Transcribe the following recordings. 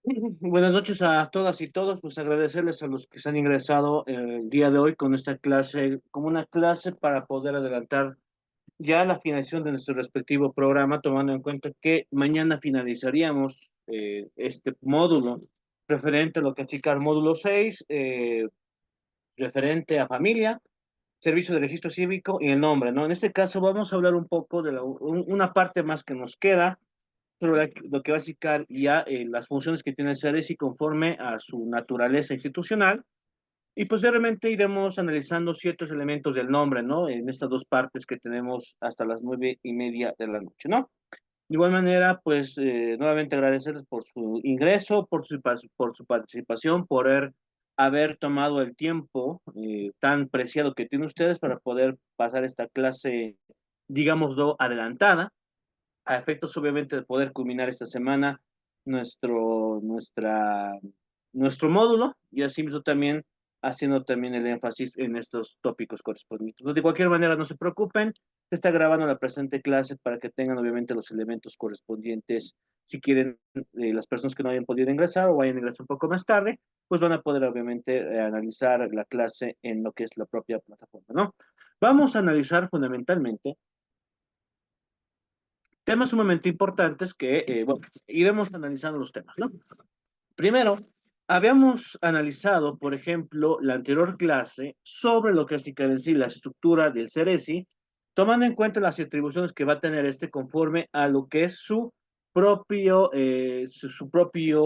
Buenas noches a todas y todos, pues agradecerles a los que se han ingresado el día de hoy con esta clase, como una clase para poder adelantar ya la finalización de nuestro respectivo programa, tomando en cuenta que mañana finalizaríamos este módulo referente a lo que achica el módulo 6 referente a familia, servicio de registro cívico y el nombre, ¿no? En este caso vamos a hablar un poco de una parte más que nos queda sobre lo que va a significar ya las funciones que tiene el CERES y conforme a su naturaleza institucional. Y posteriormente iremos analizando ciertos elementos del nombre, ¿no? En estas dos partes que tenemos hasta las 9:30 de la noche, ¿no? De igual manera, pues nuevamente agradecerles por su ingreso, por su participación, por haber tomado el tiempo tan preciado que tienen ustedes para poder pasar esta clase, digámoslo, adelantada a efectos obviamente de poder culminar esta semana nuestro, nuestra, nuestro módulo y así mismo también haciendo también el énfasis en estos tópicos correspondientes. De cualquier manera, no se preocupen, se está grabando la presente clase para que tengan obviamente los elementos correspondientes. Si quieren, las personas que no hayan podido ingresar o vayan a ingresar un poco más tarde, pues van a poder obviamente analizar la clase en lo que es la propia plataforma, ¿no? Vamos a analizar fundamentalmente temas sumamente importantes que, bueno, iremos analizando los temas, ¿no? Primero, habíamos analizado, por ejemplo, la anterior clase sobre lo que significa en sí la estructura del CERESI, tomando en cuenta las atribuciones que va a tener este conforme a lo que es su propio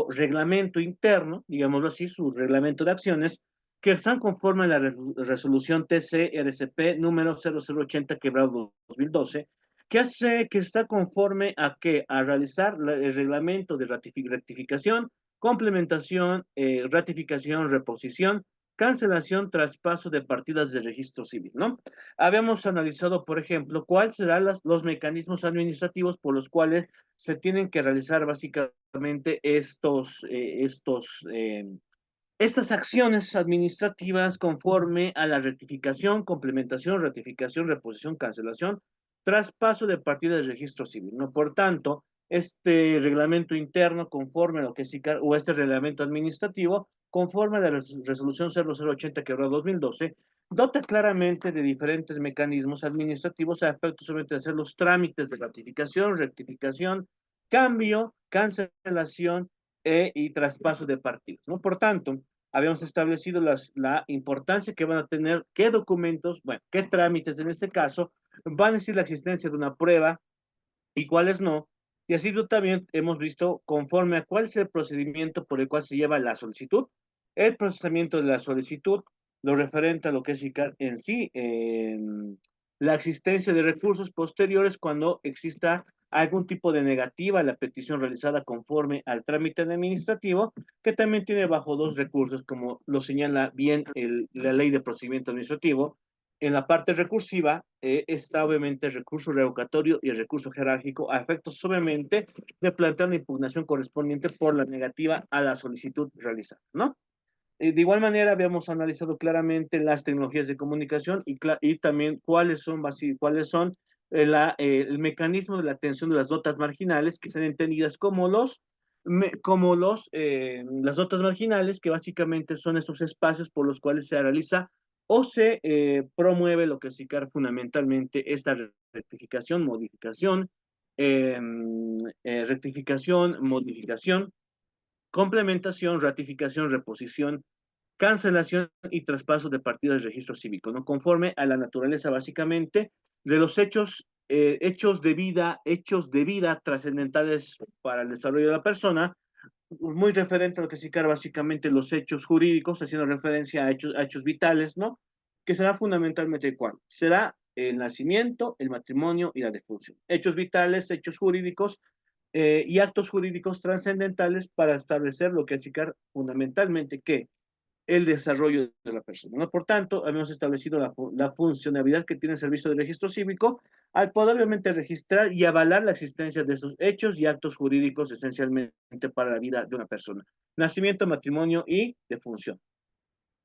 reglamento interno, digámoslo así, su reglamento de acciones, que están conforme a la resolución TC-RCP número 0080-2012, que está conforme a que a realizar el reglamento de rectificación, complementación, ratificación, reposición, cancelación, traspaso de partidas de registro civil, ¿no? Habíamos analizado, por ejemplo, cuáles serán los mecanismos administrativos por los cuales se tienen que realizar básicamente estas acciones administrativas conforme a la rectificación, complementación, ratificación, reposición, cancelación, traspaso de partida de registro civil, ¿no? Por tanto, este reglamento interno conforme a lo que es ICAR, o este reglamento administrativo, conforme a la resolución 0080-2012, dota claramente de diferentes mecanismos administrativos a efectos solamente de hacer los trámites de ratificación, rectificación, cambio, cancelación y traspaso de partidos, ¿no? Por tanto, habíamos establecido la importancia que van a tener, qué documentos, bueno, qué trámites en este caso, van a decir la existencia de una prueba y cuáles no. Y así también hemos visto conforme a cuál es el procedimiento por el cual se lleva la solicitud, el procesamiento de la solicitud, lo referente a lo que es ICAR en sí, la existencia de recursos posteriores cuando exista algún tipo de negativa a la petición realizada conforme al trámite administrativo, que también tiene bajo dos recursos, como lo señala bien la ley de procedimiento administrativo. En la parte recursiva está obviamente el recurso revocatorio y el recurso jerárquico a efectos obviamente de plantear la impugnación correspondiente por la negativa a la solicitud realizada, ¿no? De igual manera, habíamos analizado claramente las tecnologías de comunicación y también cuáles son el mecanismo de la atención de las notas marginales, que sean entendidas las notas marginales, que básicamente son esos espacios por los cuales se realiza o se promueve lo que significa fundamentalmente esta eh, rectificación, modificación, complementación, ratificación, reposición, cancelación y traspaso de partidas de registro cívico, ¿no? Conforme a la naturaleza básicamente de los hechos de vida trascendentales para el desarrollo de la persona, muy referente a lo que significa básicamente los hechos jurídicos, haciendo referencia a hechos vitales, ¿no? Que será fundamentalmente cuál. Será el nacimiento, el matrimonio y la defunción. Hechos vitales, hechos jurídicos y actos jurídicos trascendentales para establecer lo que significa fundamentalmente que el desarrollo de la persona, ¿no? Por tanto, hemos establecido la funcionalidad que tiene el servicio de registro cívico al poder obviamente registrar y avalar la existencia de esos hechos y actos jurídicos esencialmente para la vida de una persona. Nacimiento, matrimonio y defunción.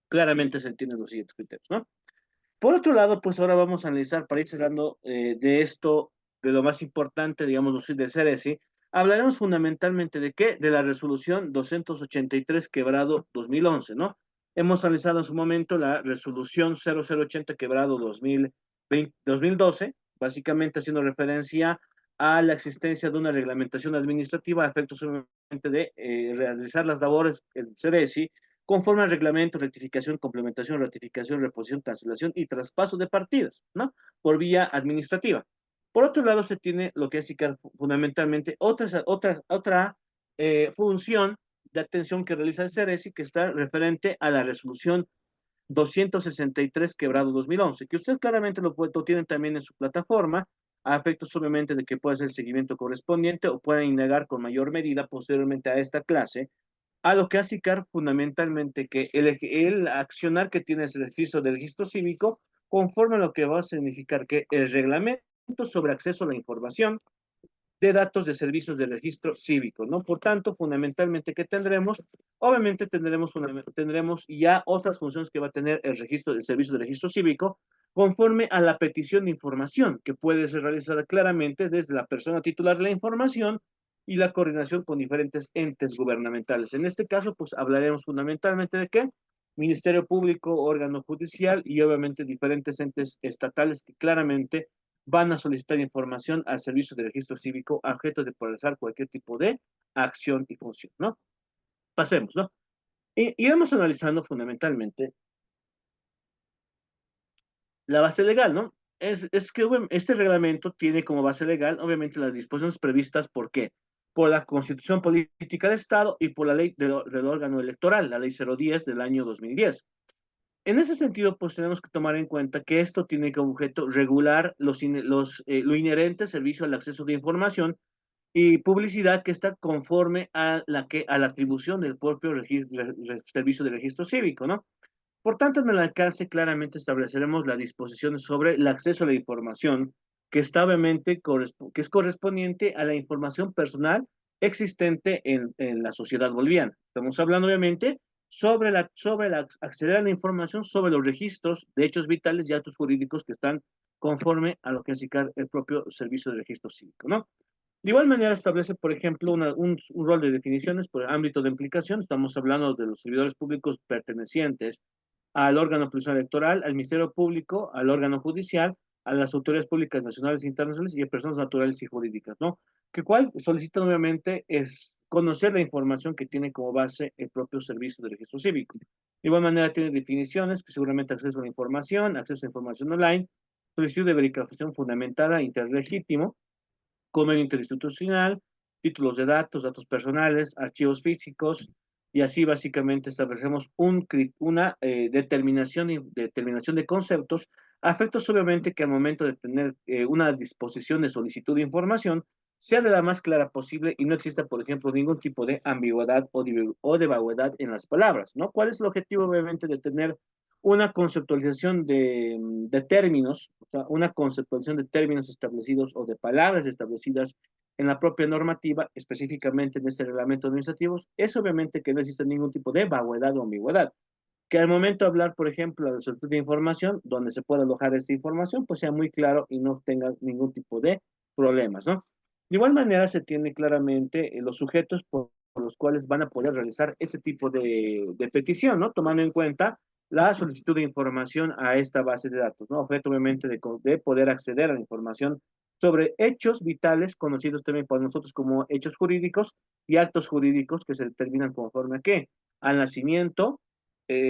Claramente se entienden los siguientes criterios, ¿no? Por otro lado, pues ahora vamos a analizar, para ir cerrando de esto, de lo más importante, digamos, del CERESI, hablaremos fundamentalmente de qué, de la resolución 283 quebrado 2011, ¿no? Hemos analizado en su momento la resolución 0080 quebrado 2012, básicamente haciendo referencia a la existencia de una reglamentación administrativa a efectos solamente de realizar las labores del CERESI conforme al reglamento, rectificación, complementación, ratificación, reposición, cancelación y traspaso de partidas, ¿no? Por vía administrativa. Por otro lado, se tiene lo que es fundamentalmente otra función de atención que realiza el CERESI, que está referente a la resolución 263 quebrado 2011, que usted claramente lo tienen también en su plataforma, a efectos obviamente de que pueda hacer el seguimiento correspondiente o pueda indagar con mayor medida posteriormente a esta clase a lo que hace CAR fundamentalmente que el accionar que tiene el registro cívico conforme a lo que va a significar que el reglamento sobre acceso a la información de datos de servicios de registro cívico, ¿no? Por tanto, fundamentalmente, ¿qué tendremos? Obviamente tendremos ya otras funciones que va a tener el servicio de registro cívico conforme a la petición de información que puede ser realizada claramente desde la persona titular de la información y la coordinación con diferentes entes gubernamentales. En este caso, pues hablaremos fundamentalmente de qué? Ministerio Público, órgano judicial y obviamente diferentes entes estatales que claramente van a solicitar información al servicio de registro cívico a objeto de realizar cualquier tipo de acción y función, ¿no? Pasemos, ¿no? Y vamos analizando fundamentalmente la base legal, ¿no? Es que bueno, este reglamento tiene como base legal, obviamente, las disposiciones previstas, ¿por qué? Por la Constitución Política del Estado y por la ley del órgano electoral, la ley 010 del año 2010. En ese sentido, pues tenemos que tomar en cuenta que esto tiene como objeto regular lo inherente al servicio al acceso de información y publicidad que está conforme a la atribución del propio servicio de registro cívico, ¿no? Por tanto, en el alcance claramente estableceremos las disposiciones sobre el acceso a la información que está obviamente que es correspondiente a la información personal existente en la sociedad boliviana. Estamos hablando obviamente sobre acceder a la información sobre los registros de hechos vitales y actos jurídicos que están conforme a lo que es el propio servicio de registro cívico, ¿no? De igual manera establece, por ejemplo, un rol de definiciones por ámbito de implicación. Estamos hablando de los servidores públicos pertenecientes al órgano profesional electoral, al Ministerio Público, al órgano judicial, a las autoridades públicas nacionales e internacionales y a personas naturales y jurídicas, ¿no? Que cual solicitan obviamente es conocer la información que tiene como base el propio servicio de registro cívico. De igual manera tiene definiciones, que seguramente acceso a la información, acceso a información online, solicitud de verificación fundamentada, interlegítimo, convenio interinstitucional, títulos de datos, datos personales, archivos físicos, y así básicamente establecemos una determinación de conceptos, a efectos obviamente que al momento de tener una disposición de solicitud de información, sea de la más clara posible y no exista, por ejemplo, ningún tipo de ambigüedad o de vaguedad en las palabras, ¿no? ¿Cuál es el objetivo, obviamente, de tener una conceptualización de términos, o sea, una conceptualización de términos establecidos o de palabras establecidas en la propia normativa, específicamente en este reglamento administrativo, es obviamente que no existe ningún tipo de vaguedad o ambigüedad. Que al momento de hablar, por ejemplo, de solicitud de información, donde se pueda alojar esta información, pues sea muy claro y no tenga ningún tipo de problemas, ¿no? De igual manera, se tiene claramente los sujetos por los cuales van a poder realizar ese tipo de petición, ¿no? Tomando en cuenta la solicitud de información a esta base de datos, ¿no? Objeto, obviamente, de poder acceder a la información sobre hechos vitales, conocidos también por nosotros como hechos jurídicos y actos jurídicos que se determinan conforme a qué? Al nacimiento,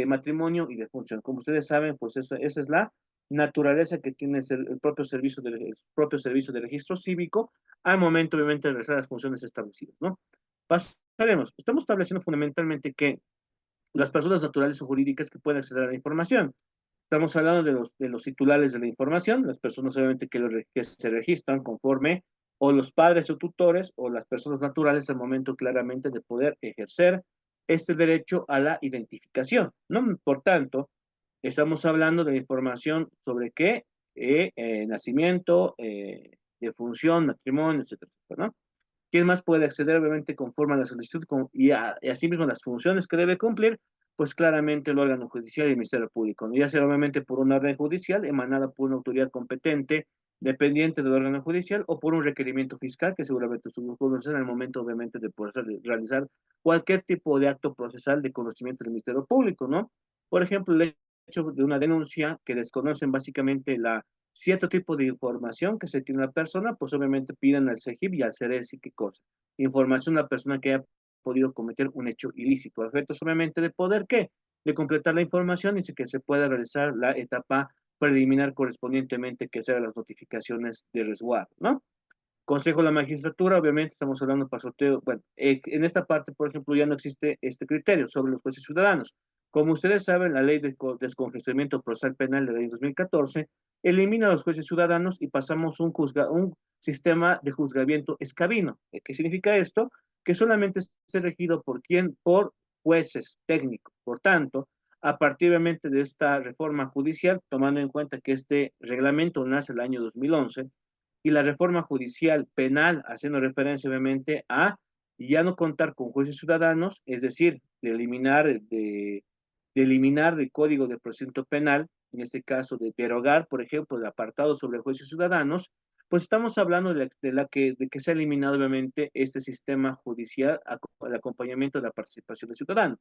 matrimonio y defunción. Como ustedes saben, pues esa es la naturaleza que tiene el propio servicio de registro cívico al momento, obviamente, de realizar las funciones establecidas, ¿no? Pasaremos. Estamos estableciendo fundamentalmente que las personas naturales o jurídicas que pueden acceder a la información. Estamos hablando de los titulares de la información, las personas obviamente que se registran conforme, o los padres o tutores, o las personas naturales al momento claramente de poder ejercer este derecho a la identificación, ¿no? Por tanto, estamos hablando de información sobre qué, nacimiento, defunción, matrimonio, etcétera, etcétera, ¿no? ¿Quién más puede acceder, obviamente, conforme a la solicitud y asimismo las funciones que debe cumplir? Pues claramente el órgano judicial y el Ministerio Público, ¿no? Ya sea obviamente por una orden judicial emanada por una autoridad competente, dependiente del órgano judicial, o por un requerimiento fiscal que seguramente estuvo en el momento, obviamente, de poder realizar cualquier tipo de acto procesal de conocimiento del Ministerio Público, ¿no? Por ejemplo, el hecho de una denuncia que desconocen básicamente cierto tipo de información que se tiene la persona, pues obviamente piden al CEGIP y al CERESI qué cosa. Información de la persona que haya podido cometer un hecho ilícito. A efectos obviamente de poder, ¿qué? De completar la información y que se pueda realizar la etapa preliminar correspondientemente que sea las notificaciones de resguardo, ¿no? Consejo de la Magistratura, obviamente estamos hablando para sorteo, bueno, en esta parte, por ejemplo, ya no existe este criterio sobre los jueces ciudadanos. Como ustedes saben, la ley de descongestionamiento procesal penal de la ley 2014 elimina a los jueces ciudadanos y pasamos un sistema de juzgamiento escabino. ¿Qué significa esto? Que solamente es regido por quién, por jueces técnicos. Por tanto, a partir obviamente de esta reforma judicial, tomando en cuenta que este reglamento nace el año 2011, y la reforma judicial penal, haciendo referencia obviamente a ya no contar con jueces ciudadanos, es decir, de eliminar el Código de Procedimiento Penal, en este caso de derogar, por ejemplo, el apartado sobre jueces ciudadanos, pues estamos hablando de que se ha eliminado obviamente este sistema judicial, el acompañamiento de la participación del ciudadano.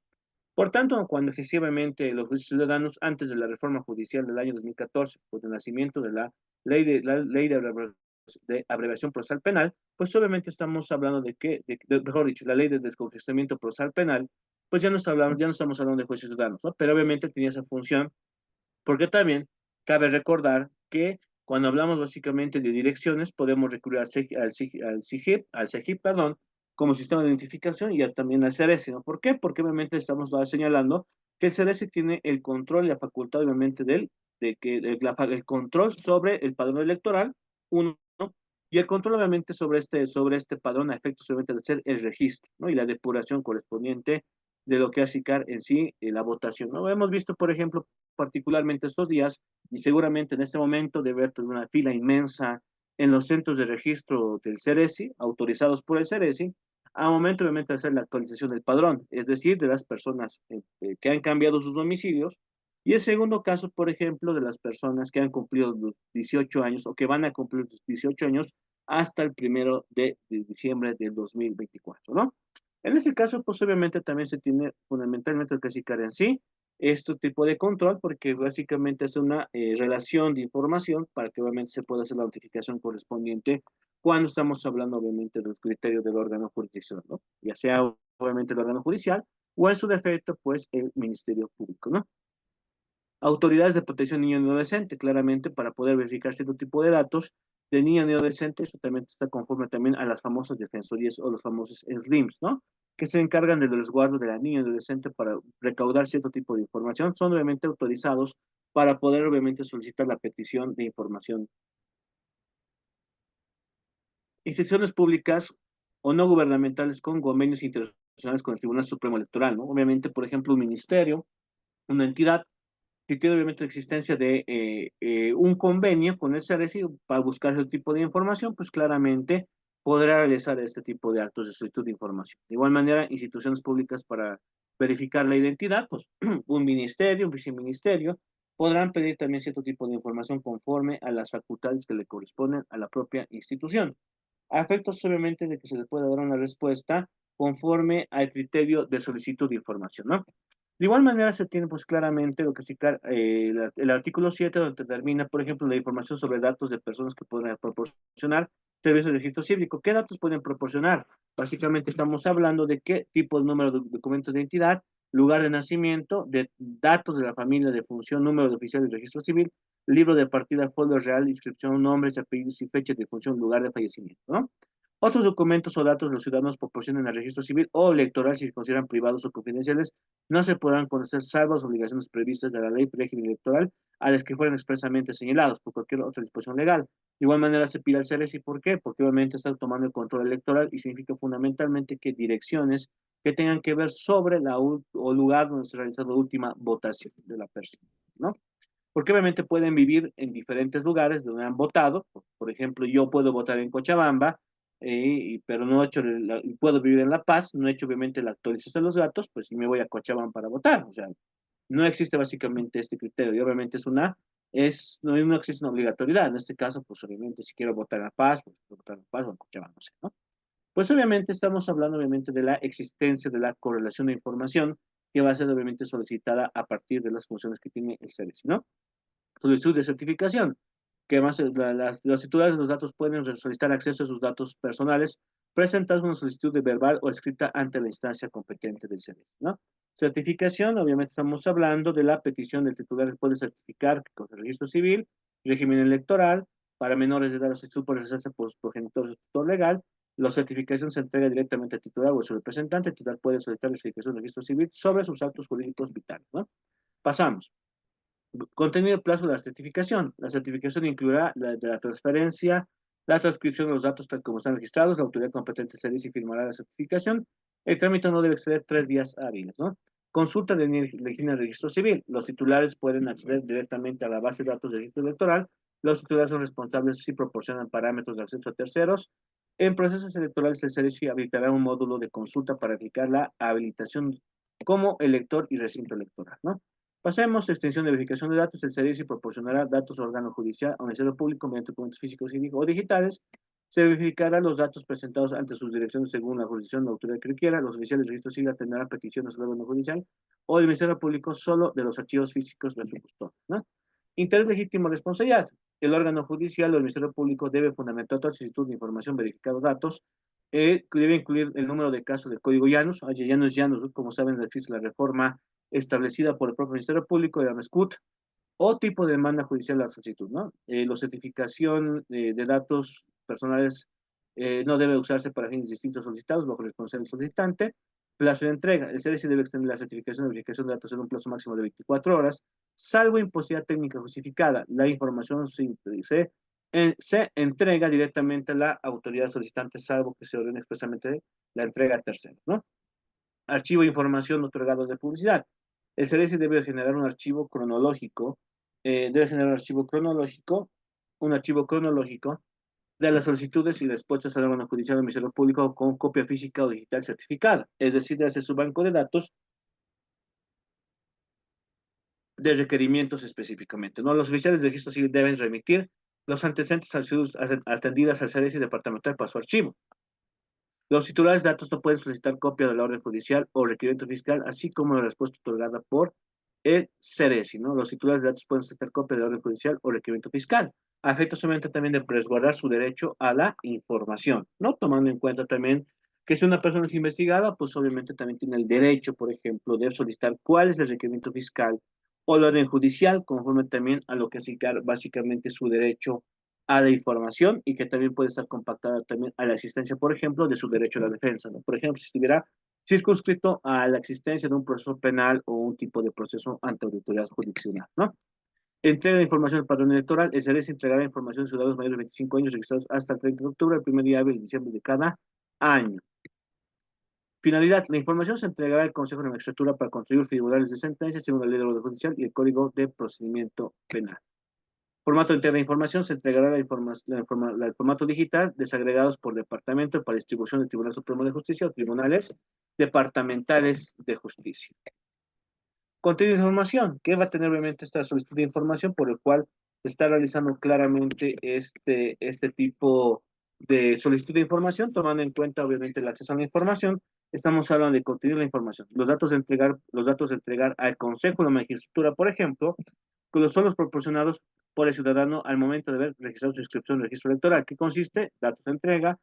Por tanto, cuando excesivamente los ciudadanos, antes de la reforma judicial del año 2014, por el nacimiento de la ley de abreviación procesal penal, pues obviamente estamos hablando de que, mejor dicho, la ley de descongestionamiento procesal penal, pues ya no estamos hablando de jueces ciudadanos, ¿no? Pero obviamente tenía esa función porque también cabe recordar que cuando hablamos básicamente de direcciones, podemos recurrir al CEGIP, perdón, como sistema de identificación y también al CERESI, ¿no? ¿Por qué? Porque obviamente estamos señalando que el CERESI tiene el control y la facultad, obviamente, el control sobre el padrón electoral, uno, ¿no? Y el control, obviamente, sobre este padrón a efectos, obviamente, de hacer el registro, ¿no? Y la depuración correspondiente de lo que hace SICAR en sí, la votación, ¿no? Hemos visto, por ejemplo, particularmente estos días, y seguramente en este momento debe haber toda una fila inmensa en los centros de registro del CERESI, autorizados por el CERESI, a momento obviamente de hacer la actualización del padrón, es decir, de las personas que han cambiado sus domicilios, y el segundo caso, por ejemplo, de las personas que han cumplido los 18 años o que van a cumplir los 18 años hasta el 1 de diciembre del 2024, ¿no? En ese caso, pues obviamente también se tiene fundamentalmente el CACICAR en sí, este tipo de control, porque básicamente es una relación de información para que obviamente se pueda hacer la notificación correspondiente cuando estamos hablando obviamente del criterio del órgano jurisdiccional, ¿no? Ya sea obviamente el órgano judicial o en su defecto, pues el Ministerio Público, ¿no? Autoridades de protección niño y adolescente, claramente para poder verificar cierto tipo de datos de niño y adolescente, eso también está conforme también a las famosas defensorías o los famosos SLIMs, ¿no? Que se encargan del resguardo de la niña y adolescente para recaudar cierto tipo de información, son obviamente autorizados para poder obviamente solicitar la petición de información. Instituciones públicas o no gubernamentales con convenios internacionales con el Tribunal Supremo Electoral, ¿no? Obviamente, por ejemplo, un ministerio, una entidad que tiene obviamente la existencia de un convenio con el CRC para buscar ese tipo de información, pues claramente podrá realizar este tipo de actos de solicitud de información. De igual manera, instituciones públicas para verificar la identidad, pues un ministerio, un viceministerio, podrán pedir también cierto tipo de información conforme a las facultades que le corresponden a la propia institución, a efectos obviamente de que se le pueda dar una respuesta conforme al criterio de solicitud de información, ¿no? De igual manera se tiene pues claramente lo que es el artículo 7 donde determina, por ejemplo, la información sobre datos de personas que pueden proporcionar servicios de registro cívico. ¿Qué datos pueden proporcionar? Básicamente estamos hablando de qué tipo de número de documentos de identidad, lugar de nacimiento, de datos de la familia, de función, número de oficiales de registro civil, libro de partida, folio real, inscripción, nombres, apellidos y fecha de función, lugar de fallecimiento, ¿no? Otros documentos o datos los ciudadanos proporcionen al registro civil o electoral si se consideran privados o confidenciales no se podrán conocer salvo las obligaciones previstas de la ley régimen electoral a las que fueran expresamente señalados por cualquier otra disposición legal. De igual manera se pide al CERESI, ¿por qué? Porque obviamente está tomando el control electoral y significa fundamentalmente que direcciones que tengan que ver sobre o lugar donde se realizó la última votación de la persona, ¿no? Porque obviamente pueden vivir en diferentes lugares donde han votado. Por ejemplo, yo puedo votar en Cochabamba, pero no he hecho, puedo vivir en La Paz, no he hecho obviamente la actualización de los datos, pues si me voy a Cochabamba para votar. O sea, no existe básicamente este criterio. Y obviamente no existe una obligatoriedad. En este caso, pues obviamente si quiero votar en La Paz, pues puedo votar en La Paz o en Cochabamba, no sé, ¿no? Pues obviamente estamos hablando obviamente de la existencia de la correlación de información que va a ser obviamente solicitada a partir de las funciones que tiene el CERES, ¿no? Solicitud de certificación, que además los titulares de los datos pueden solicitar acceso a sus datos personales, presentando una solicitud de verbal o escrita ante la instancia competente del CERES, ¿no? Certificación, obviamente estamos hablando de la petición del titular que puede certificar con el registro civil, régimen electoral, para menores de edad, la solicitud puede realizarse por su progenitor o tutor legal, la certificación se entrega directamente al titular o a su representante, el titular puede solicitar la certificación del registro civil sobre sus actos jurídicos vitales, ¿no? Pasamos. Contenido plazo de la certificación. La certificación incluirá de la transferencia, la transcripción de los datos tal como están registrados, la autoridad competente se dice y firmará la certificación. El trámite no debe exceder 3 días hábiles, ¿no? Consulta de línea de registro civil. Los titulares pueden acceder directamente a la base de datos del registro electoral. Los titulares son responsables si proporcionan parámetros de acceso a terceros. En procesos electorales, el servicio habilitará un módulo de consulta para aplicar la habilitación como elector y recinto electoral, ¿no? Pasemos a extensión de verificación de datos. El servicio proporcionará datos al órgano judicial o ministerio público mediante documentos físicos o digitales. Se verificarán los datos presentados ante sus direcciones según la jurisdicción o la autoridad que requiera. Los oficiales de registro civil atenderán peticiones del órgano judicial o del Ministerio Público solo de los archivos físicos de su custodia, ¿no? Interés legítimo, responsabilidad. El órgano judicial o el Ministerio Público debe fundamentar toda solicitud de información, verificar datos, que debe incluir el número de casos del Código Llanos. Oye, Llanos, ¿no? Como saben, existe la reforma establecida por el propio Ministerio Público de la MESCUT, o tipo de demanda judicial a la solicitud, ¿no? La certificación de datos personales no debe usarse para fines distintos solicitados bajo responsabilidad del solicitante. Plazo de entrega. El CDC debe extender la certificación de verificación de datos en un plazo máximo de 24 horas, salvo imposibilidad técnica justificada. La información se entrega directamente a la autoridad solicitante, salvo que se ordene expresamente la entrega a terceros, ¿no? Archivo de información otorgado de publicidad. El CDC debe generar un archivo cronológico, un archivo cronológico de las solicitudes y respuestas al órgano judicial o ministerio público con copia física o digital certificada, es decir, de hacer su banco de datos de requerimientos específicamente, ¿no? Los oficiales de registro civil deben remitir los antecedentes atendidas al CDC departamental para su archivo. Los titulares de datos no pueden solicitar copia de la orden judicial o requerimiento fiscal, así como la respuesta otorgada por el CERESI, ¿no? Los titulares de datos pueden solicitar copia de la orden judicial o requerimiento fiscal, a efecto solamente también de resguardar su derecho a la información, ¿no? Tomando en cuenta también que si una persona es investigada, pues obviamente también tiene el derecho, por ejemplo, de solicitar cuál es el requerimiento fiscal o la orden judicial, conforme también a lo que es básicamente su derecho a la información, y que también puede estar compactada también a la existencia, por ejemplo, de su derecho a la defensa, ¿no? Por ejemplo, si estuviera circunscrito a la existencia de un proceso penal o un tipo de proceso ante autoridad jurisdiccional, ¿no? Entrega de información al padrón electoral. El CERES entregará información a ciudadanos mayores de 25 años registrados hasta el 30 de octubre, el primer día hábil de diciembre de cada año. Finalidad. La información se entregará al Consejo de Magistratura para construir figurales de sentencia según la Ley de Orden Judicial y el Código de Procedimiento Penal. Formato de entrega de información. Se entregará el formato digital desagregados por departamento para distribución del Tribunal Supremo de Justicia o tribunales departamentales de justicia. Contenido de información. ¿Qué va a tener obviamente esta solicitud de información por el cual se está realizando claramente este tipo de solicitud de información, tomando en cuenta obviamente el acceso a la información? Estamos hablando de contenido de la información. Los datos de entregar al Consejo de la Magistratura, por ejemplo, que son los proporcionados por el ciudadano al momento de haber registrado su inscripción en el registro electoral, que consiste datos de entrega,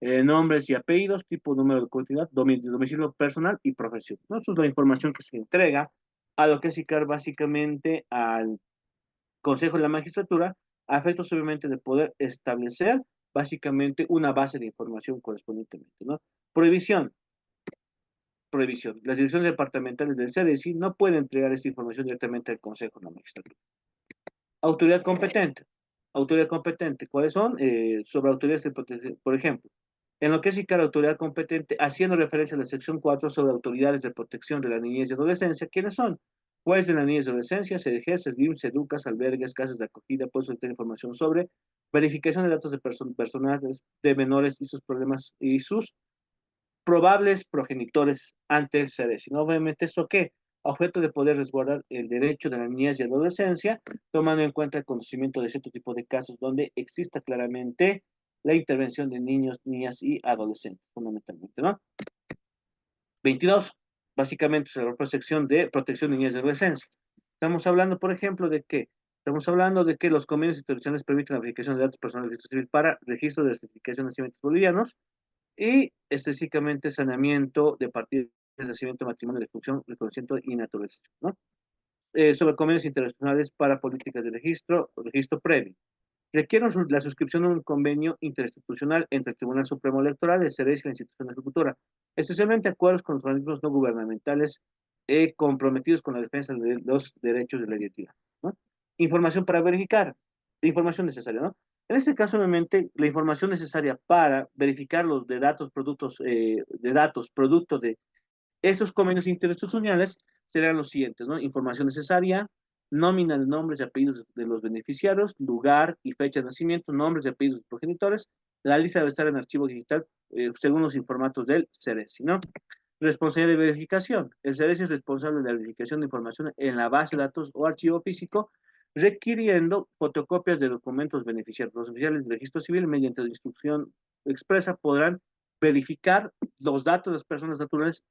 nombres y apellidos, tipo, número de continuidad, domicilio personal y profesión, ¿no? Eso es la información que se entrega a lo que es ICAR, básicamente al Consejo de la Magistratura, a efectos obviamente de poder establecer básicamente una base de información correspondientemente, ¿no? Prohibición. Prohibición. Las direcciones departamentales del CDC no pueden entregar esta información directamente al Consejo de la Magistratura. Autoridad competente. Autoridad competente. ¿Cuáles son? Sobre autoridades de protección, por ejemplo. En lo que es ICAR, autoridad competente, haciendo referencia a la sección 4 sobre autoridades de protección de la niñez y adolescencia, ¿quiénes son? Juez de la niñez y adolescencia, CDG, SESLIM, SEDUCAS, albergues, casas de acogida, puede solicitar información sobre verificación de datos de personales de menores y sus problemas y sus probables progenitores ante el CEDES. ¿No? Obviamente, ¿esto qué? Objeto de poder resguardar el derecho de la niñez y adolescencia, tomando en cuenta el conocimiento de cierto tipo de casos donde exista claramente la intervención de niños, niñas y adolescentes, fundamentalmente, ¿no? 22, básicamente es la sección de protección de niñez y adolescencia. Estamos hablando, por ejemplo, de que estamos hablando de que los convenios internacionales permiten la verificación de datos personales de registro civil para registro de certificación de nacimientos bolivianos y específicamente saneamiento de partidas de nacimiento, matrimonio, de función, reconocimiento y naturalización, ¿no? Sobre convenios internacionales para políticas de registro previo. Requieren la suscripción de un convenio interinstitucional entre el Tribunal Supremo Electoral, el CERES y la institución ejecutora, especialmente acuerdos con los organismos no gubernamentales comprometidos con la defensa de los derechos de la identidad, ¿no? Información para verificar, información necesaria, ¿no? En este caso, obviamente, la información necesaria para verificar los de datos producto de esos convenios interinstitucionales serán los siguientes, ¿no? Información necesaria, nómina de nombres y apellidos de los beneficiarios, lugar y fecha de nacimiento, nombres y apellidos de progenitores. La lista debe estar en archivo digital según los informatos del CERESI, ¿no? Responsabilidad de verificación. El CERESI es responsable de la verificación de información en la base de datos o archivo físico requiriendo fotocopias de documentos beneficiarios. Los oficiales del registro civil, mediante la instrucción expresa, podrán verificar los datos de las personas naturales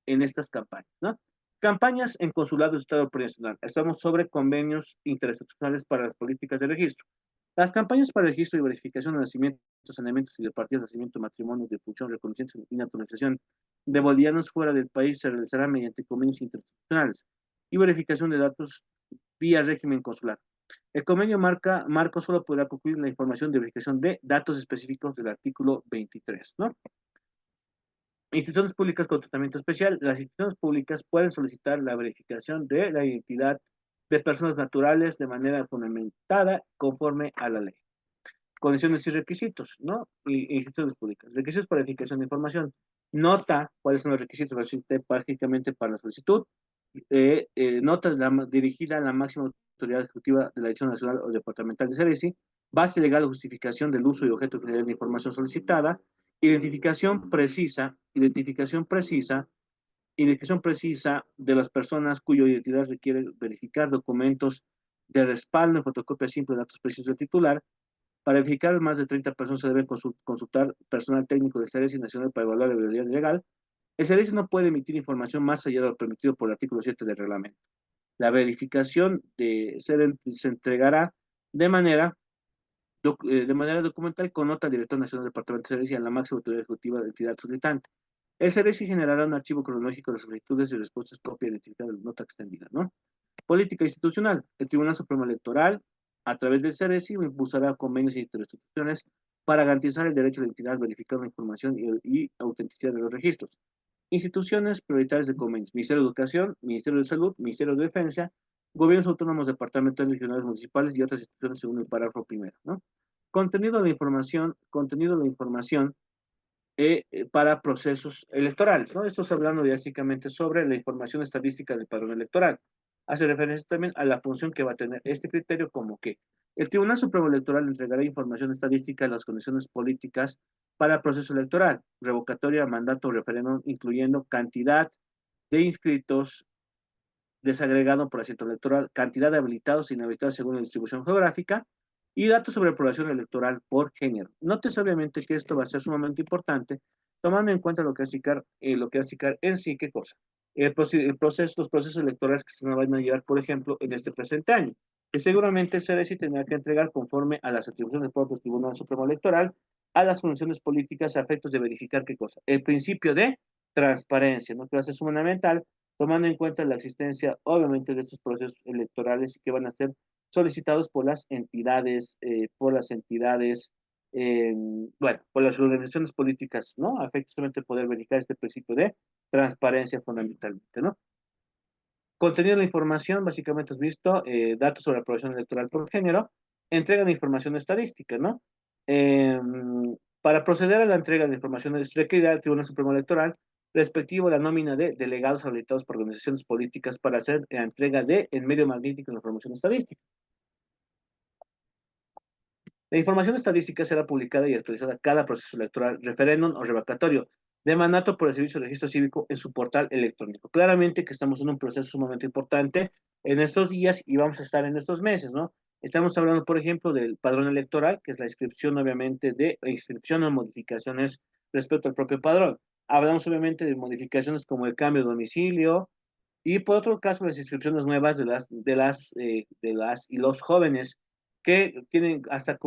en estas campañas, ¿no? Campañas en consulados de Estado plurinacional. Estamos sobre convenios interinstitucionales para las políticas de registro. Las campañas para registro y verificación de nacimientos, saneamientos y de partidas de nacimiento, matrimonios, de función, reconocimiento y naturalización de bolivianos fuera del país se realizarán mediante convenios interinstitucionales y verificación de datos vía régimen consular. El convenio marco solo podrá concluir la información de verificación de datos específicos del artículo 23, ¿no? Instituciones públicas con tratamiento especial. Las instituciones públicas pueden solicitar la verificación de la identidad de personas naturales de manera fundamentada conforme a la ley. Condiciones y requisitos, ¿no? Y instituciones públicas. Requisitos para verificación de información. Nota cuáles son los requisitos prácticamente para la solicitud. Nota dirigida a la máxima autoridad ejecutiva de la Dirección Nacional o Departamental de Ceresi. Base legal o justificación del uso y objeto de la información solicitada. Identificación precisa de las personas cuya identidad requiere verificar documentos de respaldo en fotocopia simple de datos precisos del titular. Para verificar más de 30 personas se debe consultar personal técnico del Servicio Nacional para evaluar la viabilidad legal. El servicio no puede emitir información más allá de lo permitido por el artículo 7 del reglamento. La verificación se entregará de manera documental con nota al director nacional del Departamento de Servicio y a la máxima autoridad ejecutiva de la entidad solicitante. El CERESI generará un archivo cronológico de las solicitudes y respuestas copia identificada de la nota extendida, ¿no? Política institucional. El Tribunal Supremo Electoral, a través del CERESI, impulsará convenios interinstituciones para garantizar el derecho a la identidad, verificar la información y autenticidad de los registros. Instituciones prioritarias de convenios. Ministerio de Educación, Ministerio de Salud, Ministerio de Defensa, gobiernos autónomos departamentales, regionales, municipales y otras instituciones según el párrafo primero, ¿no? Contenido de la información para procesos electorales, ¿no? Esto es hablando básicamente sobre la información estadística del padrón electoral. Hace referencia también a la función que va a tener este criterio como que el Tribunal Supremo Electoral entregará información estadística de las condiciones políticas para el proceso electoral, revocatoria, mandato, referéndum, incluyendo cantidad de inscritos desagregado por asiento electoral, cantidad de habilitados e inhabilitados según la distribución geográfica, y datos sobre población electoral por género. Notes obviamente que esto va a ser sumamente importante, tomando en cuenta lo que va a SICAR en sí, ¿qué cosa? Los procesos electorales que se nos van a llevar, por ejemplo, en este presente año, que seguramente el CDC tendrá que entregar conforme a las atribuciones del propio Tribunal Supremo Electoral a las funciones políticas a efectos de verificar qué cosa. El principio de transparencia, ¿no? Que va a ser fundamental, tomando en cuenta la existencia, obviamente, de estos procesos electorales que van a ser solicitados bueno, por las organizaciones políticas, ¿no? A efectivamente poder verificar este principio de transparencia fundamentalmente, ¿no? Contenido de la información, básicamente has visto, datos sobre la aprobación electoral por género, entrega de información estadística, ¿no? Eh, para proceder a la entrega de información requerida del Tribunal Supremo Electoral, respectivo a la nómina de delegados habilitados por organizaciones políticas para hacer la entrega de el medio magnético de la información estadística. La información estadística será publicada y actualizada cada proceso electoral, referéndum o revocatorio, de mandato por el Servicio de Registro Cívico en su portal electrónico. Claramente que estamos en un proceso sumamente importante en estos días y vamos a estar en estos meses, ¿no? Estamos hablando, por ejemplo, del padrón electoral, que es la inscripción, obviamente, de inscripción o modificaciones respecto al propio padrón. Hablamos, obviamente, de modificaciones como el cambio de domicilio y, por otro caso, las inscripciones nuevas de las y los jóvenes que tienen hasta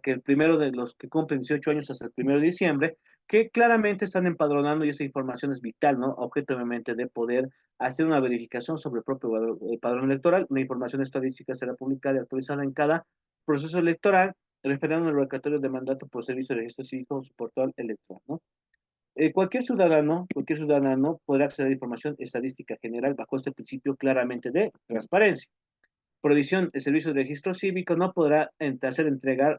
que el primero de los que cumplen 18 años hasta el 1 de diciembre, que claramente están empadronando y esa información es vital, ¿no? Objetivamente de poder hacer una verificación sobre el propio padrón electoral. La información estadística será publicada y actualizada en cada proceso electoral, referendo al revocatorio de mandato por servicio de registro cívico en su portal electoral, ¿no? Cualquier ciudadano podrá acceder a información estadística general bajo este principio claramente de transparencia. Provisión, el servicio de registro cívico no podrá hacer entrega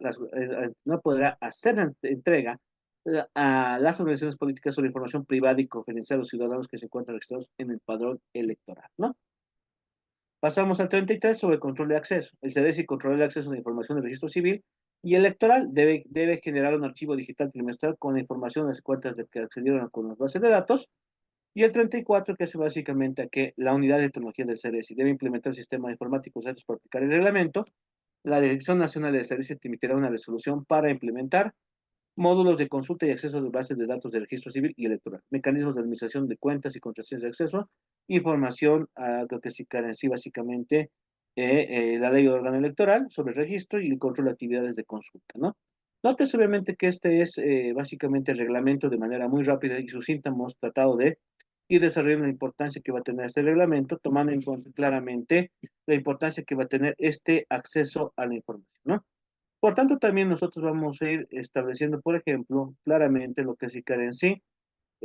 a las organizaciones políticas sobre información privada y confidencial a los ciudadanos que se encuentran registrados en el padrón electoral, ¿no? Pasamos al 33 sobre control de acceso. El CDC controla el acceso a la información del registro civil y electoral debe generar un archivo digital trimestral con la información de las cuentas de que accedieron con las bases de datos Y el 34, que hace básicamente a que la unidad de tecnología del CERESI debe implementar sistemas informáticos para aplicar el reglamento. La Dirección Nacional del CERESI te emitirá una resolución para implementar módulos de consulta y acceso de bases de datos de registro civil y electoral, mecanismos de administración de cuentas y contraseñas de acceso, información a lo que se carencia básicamente la ley de órgano electoral sobre el registro y el control de actividades de consulta, ¿no? Notes obviamente que este es básicamente el reglamento de manera muy rápida y sucinta. Hemos tratado de ir desarrollando la importancia que va a tener este reglamento, tomando en cuenta claramente la importancia que va a tener este acceso a la información, ¿no? Por tanto, también nosotros vamos a ir estableciendo, por ejemplo, claramente lo que es ICAR en sí.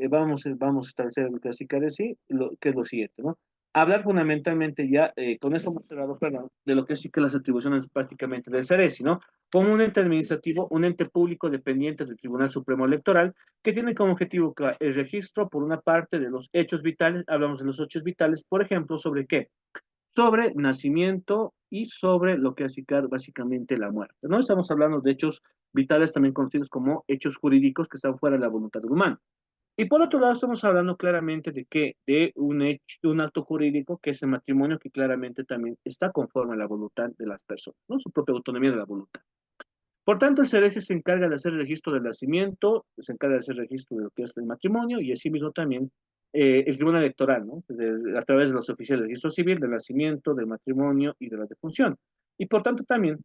Vamos a establecer lo que es ICAR en sí, que es lo siguiente, ¿no? Hablar fundamentalmente ya, con eso hemos hablado, perdón, de lo que es ICAR, las atribuciones prácticamente del CERESI, ¿no? Como un ente administrativo, un ente público dependiente del Tribunal Supremo Electoral, que tiene como objetivo el registro, por una parte, de los hechos vitales. Hablamos de los hechos vitales, por ejemplo, ¿sobre qué? Sobre nacimiento y sobre lo que es básicamente la muerte, ¿no? Estamos hablando de hechos vitales, también conocidos como hechos jurídicos, que están fuera de la voluntad humana. Y por otro lado, estamos hablando claramente de que de un hecho, de un acto jurídico, que es el matrimonio, que claramente también está conforme a la voluntad de las personas, ¿no? Su propia autonomía de la voluntad. Por tanto, el CERESI se encarga de hacer el registro del nacimiento, se encarga de hacer el registro de lo que es el matrimonio, y asimismo también el Tribunal Electoral, ¿no? A través de los oficiales del registro civil, del nacimiento, del matrimonio y de la defunción. Y por tanto también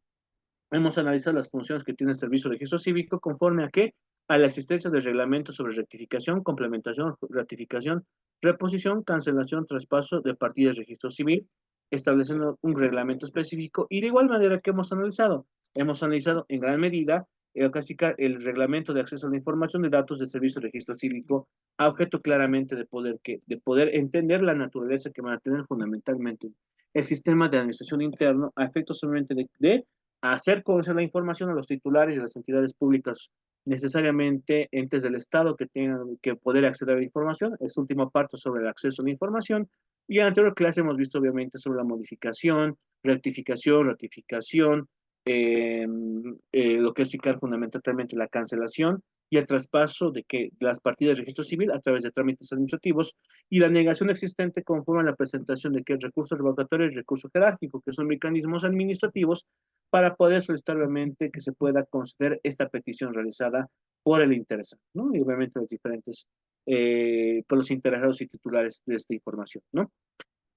hemos analizado las funciones que tiene el Servicio de Registro Cívico conforme a qué, a la existencia de reglamentos sobre rectificación, complementación, ratificación, reposición, cancelación, traspaso de partidas de registro civil, estableciendo un reglamento específico. Y de igual manera que hemos analizado en gran medida el reglamento de acceso a la información de datos del Servicio de Registro Cívico, a objeto claramente de poder entender la naturaleza que van a tener fundamentalmente el sistema de administración interno, a efectos solamente de hacer conocer la información a los titulares y a las entidades públicas, necesariamente entes del Estado que tengan que poder acceder a la información. Es última parte sobre el acceso a la información. Y en la anterior clase hemos visto obviamente sobre la modificación, rectificación, ratificación, lo que es indicar fundamentalmente la cancelación y el traspaso de que las partidas de registro civil a través de trámites administrativos, y la negación existente conforme a la presentación de que el recurso revocatorio y el recurso jerárquico, que son mecanismos administrativos para poder solicitar obviamente que se pueda conceder esta petición realizada por el interesado, ¿no? Y obviamente los diferentes, por los interesados y titulares de esta información, ¿no?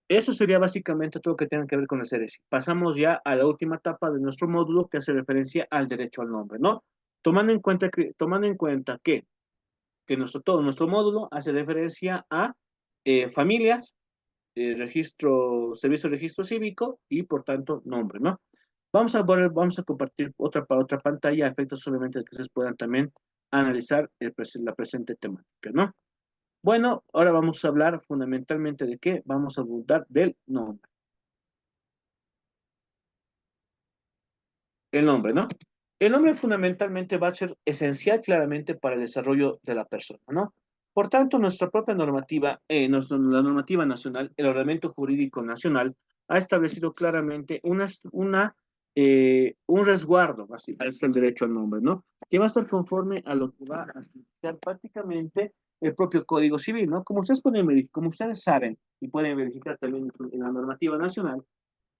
Eso sería básicamente todo lo que tenga que ver con el CERESI. Pasamos ya a la última etapa de nuestro módulo, que hace referencia al derecho al nombre, ¿no? Tomando en cuenta que todo nuestro módulo hace referencia a familias, servicio de registro cívico y por tanto nombre, ¿no? Vamos a compartir otra pantalla, a efectos solamente de que ustedes puedan también analizar la presente temática, ¿no? Bueno, ahora vamos a hablar fundamentalmente de qué, vamos a abordar del nombre. El nombre, ¿no? El nombre fundamentalmente va a ser esencial claramente para el desarrollo de la persona, ¿no? Por tanto, nuestra propia normativa, la normativa nacional, el ordenamiento jurídico nacional, ha establecido claramente un resguardo, así, es el derecho al nombre, ¿no? Que va a estar conforme a lo que va a significar prácticamente el propio Código Civil, ¿no? Como ustedes saben y pueden verificar también en la normativa nacional,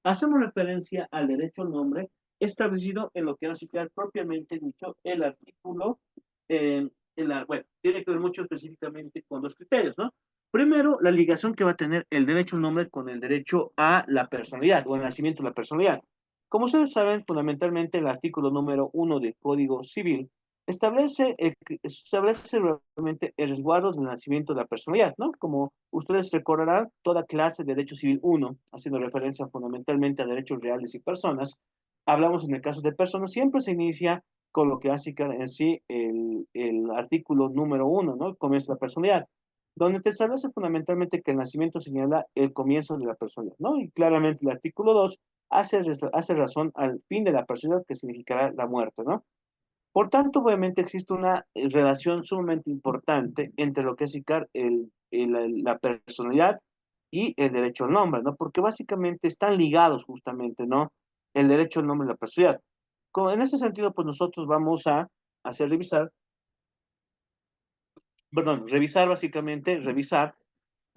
hacemos referencia al derecho al nombre establecido en lo que va a citar propiamente dicho el artículo, bueno, tiene que ver mucho específicamente con dos criterios, ¿no? Primero, la ligación que va a tener el derecho al nombre con el derecho a la personalidad o el nacimiento de la personalidad. Como ustedes saben, fundamentalmente el artículo número 1 del Código Civil establece realmente el resguardo del nacimiento de la personalidad, ¿no? Como ustedes recordarán, toda clase de derecho civil uno, haciendo referencia fundamentalmente a derechos reales y personas, hablamos en el caso de personas, siempre se inicia con lo que hace en sí el artículo número 1, ¿no? Comienza la personalidad, donde te establece fundamentalmente que el nacimiento señala el comienzo de la personalidad, ¿no? Y claramente el artículo 2 hace razón al fin de la personalidad, que significará la muerte, ¿no? Por tanto, obviamente existe una relación sumamente importante entre lo que es la personalidad y el derecho al nombre, ¿no? Porque básicamente están ligados justamente, ¿no? El derecho al nombre y la personalidad. En ese sentido, pues nosotros vamos a hacer revisar, perdón, revisar básicamente, revisar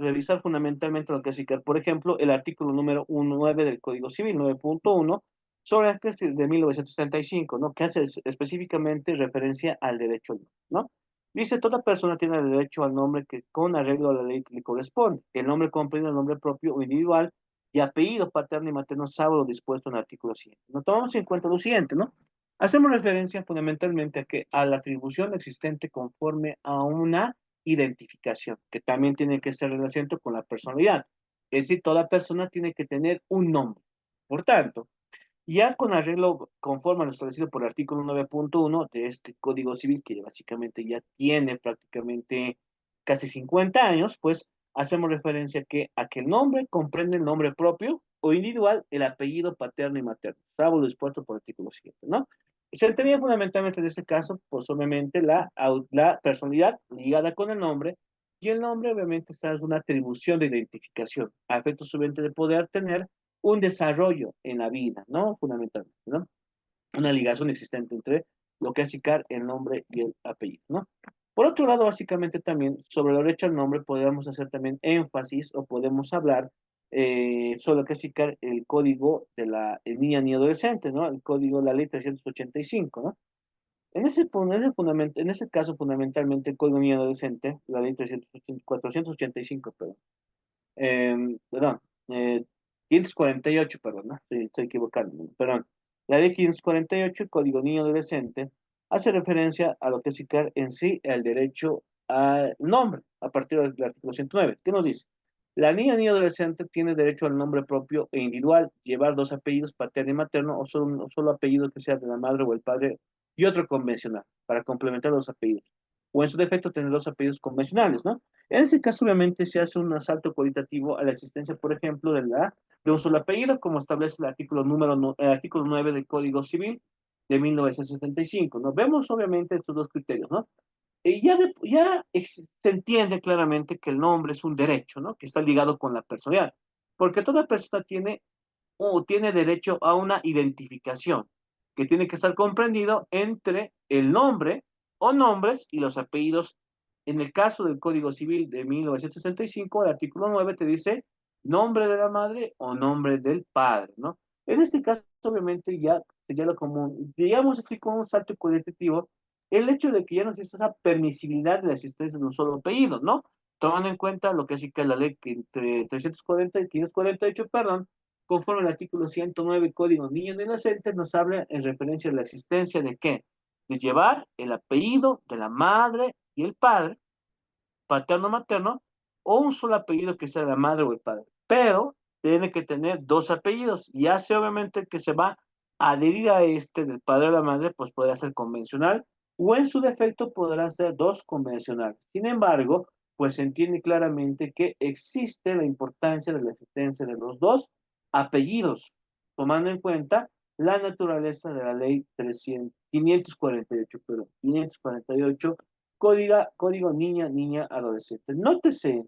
revisar fundamentalmente lo que es, por ejemplo, el artículo número 9 del Código Civil, 9.1, sobre el que es de 1975, ¿no? Que hace específicamente referencia al derecho al nombre, ¿no? Dice, toda persona tiene el derecho al nombre que con arreglo a la ley que le corresponde. El nombre comprende el nombre propio o individual y apellido paterno y materno, salvo lo dispuesto en el artículo siguiente. No tomamos en cuenta lo siguiente, ¿no? Hacemos referencia fundamentalmente a la atribución existente conforme a una identificación, que también tiene que ser relacionado con la personalidad. Es decir, toda persona tiene que tener un nombre. Por tanto, ya con arreglo conforme a lo establecido por el artículo 9.1 de este Código Civil, que básicamente ya tiene prácticamente casi 50 años, pues hacemos referencia a que el nombre comprende el nombre propio o individual, el apellido paterno y materno, salvo lo dispuesto por el artículo 7, ¿no? Se entendía fundamentalmente en este caso, pues obviamente la personalidad ligada con el nombre, y el nombre obviamente está en una atribución de identificación, a efectos obviamente de poder tener un desarrollo en la vida, ¿no? Fundamentalmente, ¿no? Una ligación existente entre lo que es indicar el nombre y el apellido, ¿no? Por otro lado, básicamente también sobre el derecho al nombre podemos hacer también énfasis o podemos hablar sobre lo que es indicar el código de la niña ni adolescente, ¿no? El código de la ley 385, ¿no? En ese caso, fundamentalmente, el código de niña adolescente, la ley 485, perdón, perdón, 548, perdón, ¿no? Sí, estoy equivocando, perdón. La ley 548, el Código Niño Adolescente, hace referencia a lo que es en sí el derecho al nombre, a partir del artículo 109. ¿Qué nos dice? La niña o niño adolescente tiene derecho al nombre propio e individual, llevar dos apellidos, paterno y materno, o solo un solo apellido que sea de la madre o el padre, y otro convencional, para complementar los apellidos. O en su defecto, tener dos apellidos convencionales, ¿no? En ese caso, obviamente, se hace un asalto cualitativo a la existencia, por ejemplo, de un solo apellido, como establece el artículo, el artículo 9 del Código Civil de 1975, ¿no? Vemos, obviamente, estos dos criterios, ¿no? Se entiende claramente que el nombre es un derecho, ¿no? Que está ligado con la personalidad, porque toda persona tiene derecho a una identificación, que tiene que estar comprendido entre el nombre o nombres y los apellidos. En el caso del Código Civil de 1965, el artículo 9 te dice nombre de la madre o nombre del padre, ¿no? En este caso, obviamente, ya sería lo común, digamos así como un salto cualitativo, el hecho de que ya no existe esa permisibilidad de la existencia de un solo apellido, ¿no? Tomando en cuenta lo que sí que la ley que entre 340 y 548, perdón, conforme al artículo 109 Código Niño y Adolescente, nos habla en referencia a la existencia de qué? De llevar el apellido de la madre y el padre, paterno materno, o un solo apellido que sea la madre o el padre. Pero tiene que tener dos apellidos, y hace obviamente que se va a adherir a este del padre o la madre, pues podrá ser convencional, o en su defecto podrán ser dos convencionales. Sin embargo, pues se entiende claramente que existe la importancia de la existencia de los dos apellidos, tomando en cuenta la naturaleza de la ley 548, perdón, 548, código niña, niña, adolescente. Nótese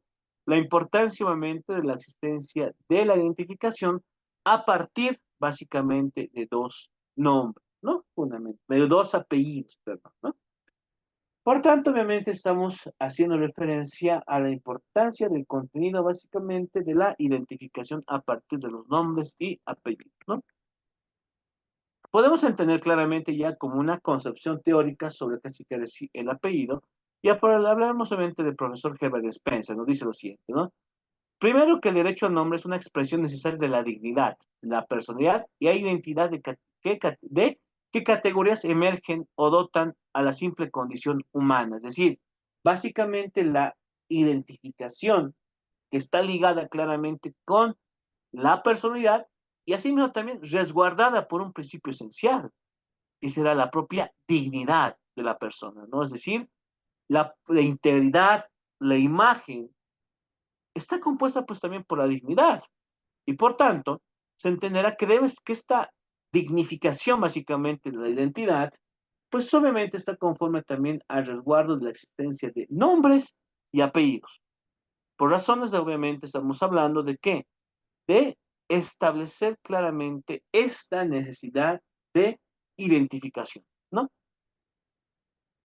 la importancia, obviamente, de la existencia de la identificación a partir, básicamente, de dos nombres, ¿no? De dos apellidos, perdón, ¿no? Por tanto, obviamente, estamos haciendo referencia a la importancia del contenido, básicamente, de la identificación a partir de los nombres y apellidos, ¿no? Podemos entender claramente ya como una concepción teórica sobre qué quiere decir el apellido. Ya por hablamos obviamente del profesor Herbert Spencer, nos dice lo siguiente, ¿no? Primero que el derecho al nombre es una expresión necesaria de la dignidad, la personalidad y hay identidad de qué categorías emergen o dotan a la simple condición humana. Es decir, básicamente la identificación que está ligada claramente con la personalidad y asimismo también resguardada por un principio esencial, que será la propia dignidad de la persona, ¿no? Es decir, la integridad, la imagen, está compuesta pues también por la dignidad. Y por tanto, se entenderá que esta dignificación básicamente de la identidad, pues obviamente está conforme también al resguardo de la existencia de nombres y apellidos. Por razones de, obviamente, estamos hablando de qué? De establecer claramente esta necesidad de identificación, ¿no?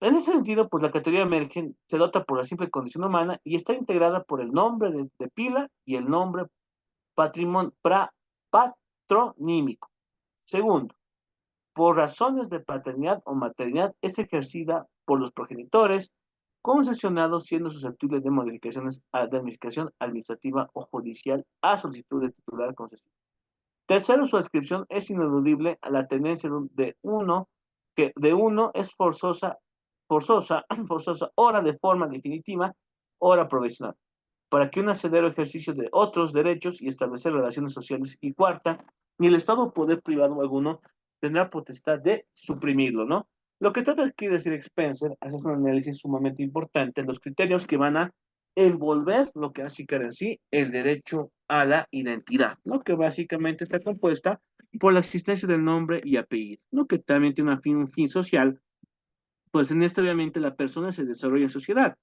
En ese sentido, pues la categoría emergen se dota por la simple condición humana y está integrada por el nombre de pila y el nombre patronímico. Segundo, por razones de paternidad o maternidad es ejercida por los progenitores, concesionados siendo susceptibles de modificaciones de administración administrativa o judicial a solicitud de titular concesión. Tercero, su adscripción es ineludible a la tendencia que de uno es forzosa, ora de forma definitiva, ora provisional, para que un asedero ejercicio de otros derechos y establecer relaciones sociales. Y cuarta, ni el Estado o poder privado alguno tendrá potestad de suprimirlo, ¿no? Lo que trata aquí de decir Spencer, hace un análisis sumamente importante, los criterios que van a envolver lo que hace en sí el derecho a la identidad, ¿no? Que básicamente está compuesta por la existencia del nombre y apellido, ¿no? Que también tiene un fin social, pues en este obviamente la persona se desarrolla en sociedad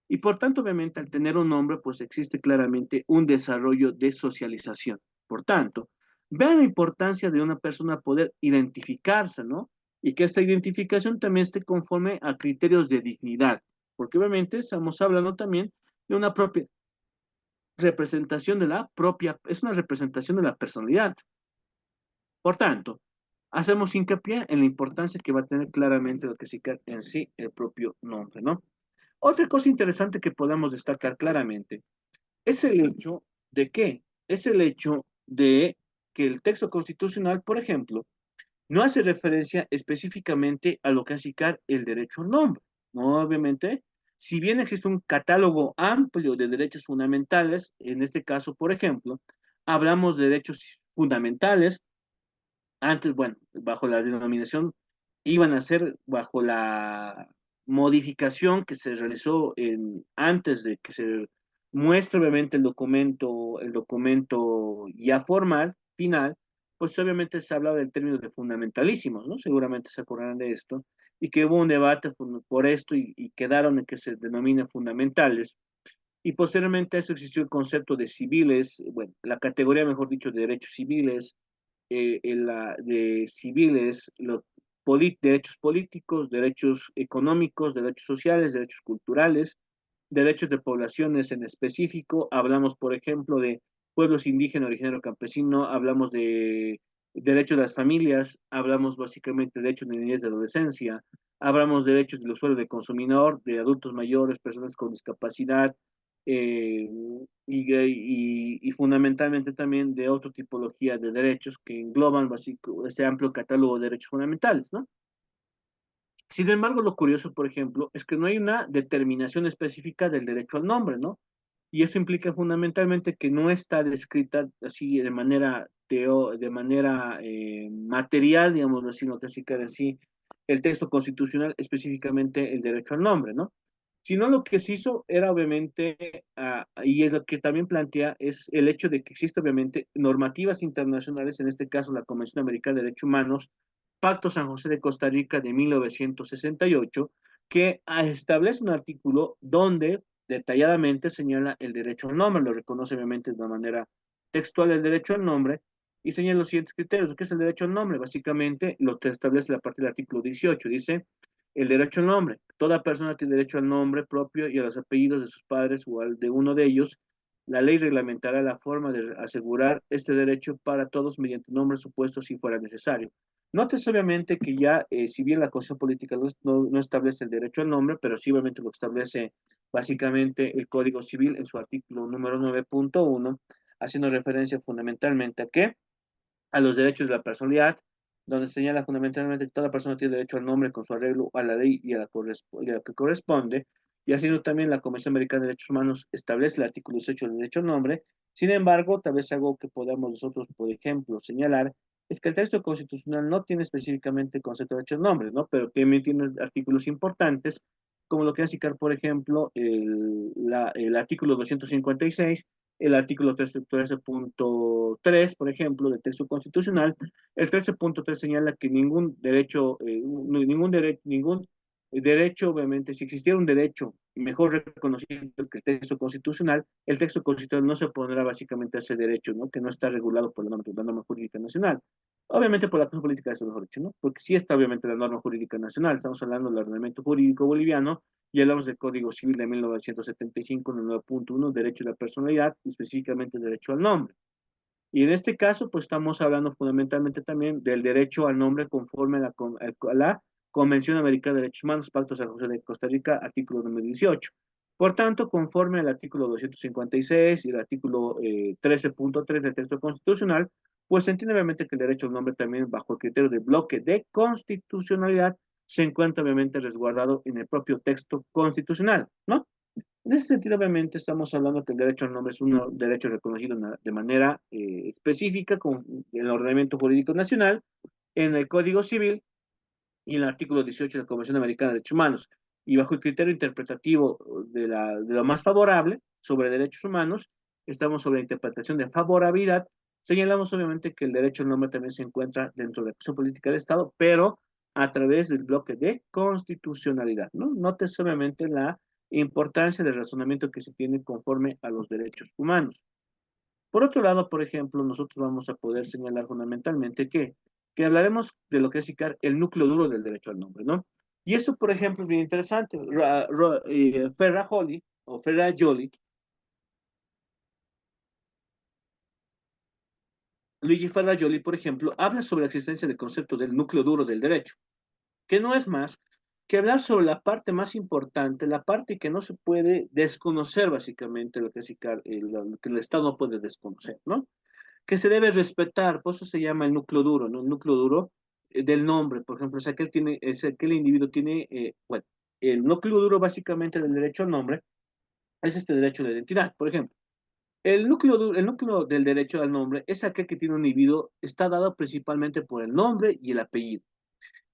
y por tanto obviamente al tener un nombre pues existe claramente un desarrollo de socialización. Por tanto, vean la importancia de una persona poder identificarse, ¿no? Y que esta identificación también esté conforme a criterios de dignidad, porque obviamente estamos hablando también de una propia representación de la propia, es una representación de la personalidad. Por tanto, hacemos hincapié en la importancia que va a tener claramente lo que significa en sí el propio nombre, ¿no? Otra cosa interesante que podemos destacar claramente es el hecho de que, es el hecho de que el texto constitucional, por ejemplo, no hace referencia específicamente a lo que hace el derecho al nombre, ¿no? Obviamente, si bien existe un catálogo amplio de derechos fundamentales, en este caso, por ejemplo, hablamos de derechos fundamentales, antes, bueno, bajo la denominación, iban a ser bajo la modificación que se realizó antes de que se muestre obviamente el documento ya formal, final, pues obviamente se hablaba del término de fundamentalísimos, ¿no? Seguramente se acordarán de esto, y que hubo un debate por esto y quedaron en que se denomine fundamentales. Y posteriormente a eso existió el concepto de civiles, bueno, la categoría, mejor dicho, de derechos civiles, de civiles, derechos políticos, derechos económicos, derechos sociales, derechos culturales, derechos de poblaciones en específico. Hablamos, por ejemplo, de pueblos indígenas, originario campesino, hablamos de derechos de las familias, hablamos básicamente de derechos de niñez y adolescencia, hablamos de derechos del usuario de consumidor, de adultos mayores, personas con discapacidad, eh, y fundamentalmente también de otra tipología de derechos que engloban ese amplio catálogo de derechos fundamentales, ¿no? Sin embargo, lo curioso, por ejemplo, es que no hay una determinación específica del derecho al nombre, ¿no? Y eso implica fundamentalmente que no está descrita así de manera material, digamos así, no que así que así el texto constitucional, específicamente el derecho al nombre, ¿no? Sino lo que se hizo era obviamente, y es lo que también plantea, es el hecho de que existe obviamente normativas internacionales, en este caso la Convención Americana de Derechos Humanos, Pacto San José de Costa Rica de 1968, que establece un artículo donde detalladamente señala el derecho al nombre, lo reconoce obviamente de una manera textual el derecho al nombre y señala los siguientes criterios. ¿Qué es el derecho al nombre? Básicamente lo que establece la parte del artículo 18, dice el derecho al nombre. Toda persona tiene derecho al nombre propio y a los apellidos de sus padres o al de uno de ellos. La ley reglamentará la forma de asegurar este derecho para todos mediante nombres supuestos si fuera necesario. Notes obviamente que ya, si bien la Constitución Política no establece el derecho al nombre, pero sí obviamente lo establece básicamente el Código Civil en su artículo número 9.1, haciendo referencia fundamentalmente a qué, a los derechos de la personalidad, donde señala fundamentalmente que toda persona tiene derecho al nombre con su arreglo a la ley y a la que corresponde, y haciendo también la Convención Americana de Derechos Humanos establece el artículo 18 del derecho al nombre. Sin embargo, tal vez algo que podamos nosotros, por ejemplo, señalar es que el texto constitucional no tiene específicamente el concepto de derecho al nombre, ¿no? Pero también tiene artículos importantes, como lo que hace, por ejemplo, el artículo 256, el artículo 13.3, por ejemplo, del texto constitucional. El 13.3 señala que ningún derecho, obviamente, si existiera un derecho mejor reconocido que el texto constitucional, el texto constitucional no se pondrá básicamente a ese derecho, ¿no? Que no está regulado por la norma jurídica nacional. Obviamente por la acción política, eso mejor dicho, ¿no? Porque sí está obviamente la norma jurídica nacional, estamos hablando del ordenamiento jurídico boliviano y hablamos del Código Civil de 1975, en el 9.1, derecho a la personalidad, y específicamente derecho al nombre. Y en este caso, pues estamos hablando fundamentalmente también del derecho al nombre conforme a la Convención Americana de Derechos Humanos, Pacto de San José de Costa Rica, artículo número 18. Por tanto, conforme al artículo 256 y el artículo 13.3 del texto constitucional, pues se entiende obviamente que el derecho al nombre también, bajo el criterio de bloque de constitucionalidad, se encuentra obviamente resguardado en el propio texto constitucional, ¿no? En ese sentido, obviamente, estamos hablando que el derecho al nombre es un derecho reconocido de manera específica con el ordenamiento jurídico nacional, en el Código Civil y en el artículo 18 de la Convención Americana de Derechos Humanos. Y bajo el criterio interpretativo de lo más favorable sobre derechos humanos, estamos sobre la interpretación de favorabilidad. Señalamos obviamente que el derecho al nombre también se encuentra dentro de la acción política del Estado, pero a través del bloque de constitucionalidad, ¿no? Notes obviamente la importancia del razonamiento que se tiene conforme a los derechos humanos. Por otro lado, por ejemplo, nosotros vamos a poder señalar fundamentalmente que hablaremos de lo que es el núcleo duro del derecho al nombre, ¿no? Y eso, por ejemplo, es bien interesante. Ferrajoli o Ferrajoli, Luigi Ferrajoli, por ejemplo, habla sobre la existencia del concepto del núcleo duro del derecho, que no es más que hablar sobre la parte más importante, la parte que no se puede desconocer, básicamente, lo que es lo que el Estado no puede desconocer, ¿no? Que se debe respetar, por eso se llama el núcleo duro, ¿no? El núcleo duro del nombre, por ejemplo, es aquel individuo tiene, bueno, el núcleo duro básicamente del derecho al nombre es este derecho de identidad, por ejemplo. El núcleo del derecho al nombre es aquel que tiene un individuo, está dado principalmente por el nombre y el apellido.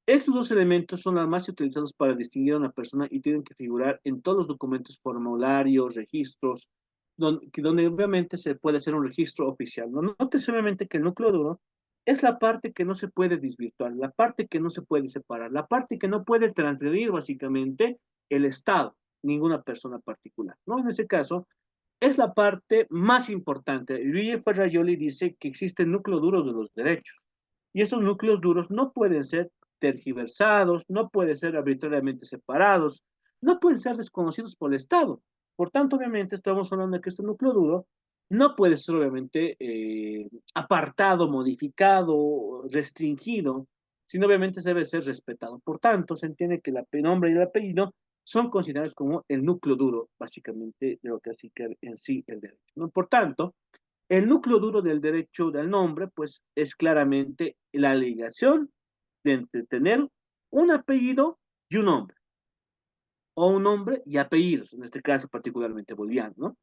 Estos dos elementos son los más utilizados para distinguir a una persona y tienen que figurar en todos los documentos, formularios, registros, donde obviamente se puede hacer un registro oficial. No notes obviamente que el núcleo duro es la parte que no se puede desvirtuar, la parte que no se puede separar, la parte que no puede transgredir básicamente el Estado, ninguna persona particular. ¿No? En este caso, es la parte más importante. Luigi Ferrajoli dice que existe el núcleo duro de los derechos. Y esos núcleos duros no pueden ser tergiversados, no pueden ser arbitrariamente separados, no pueden ser desconocidos por el Estado. Por tanto, obviamente, estamos hablando de que este núcleo duro no puede ser, obviamente, apartado, modificado, restringido, sino obviamente debe ser respetado. Por tanto, se entiende que el nombre y el apellido son considerados como el núcleo duro, básicamente, de lo que así que en sí el derecho, ¿no? Por tanto, el núcleo duro del derecho del nombre, pues, es claramente la ligación de tener un apellido y un nombre, o un nombre y apellidos, en este caso particularmente boliviano, ¿no?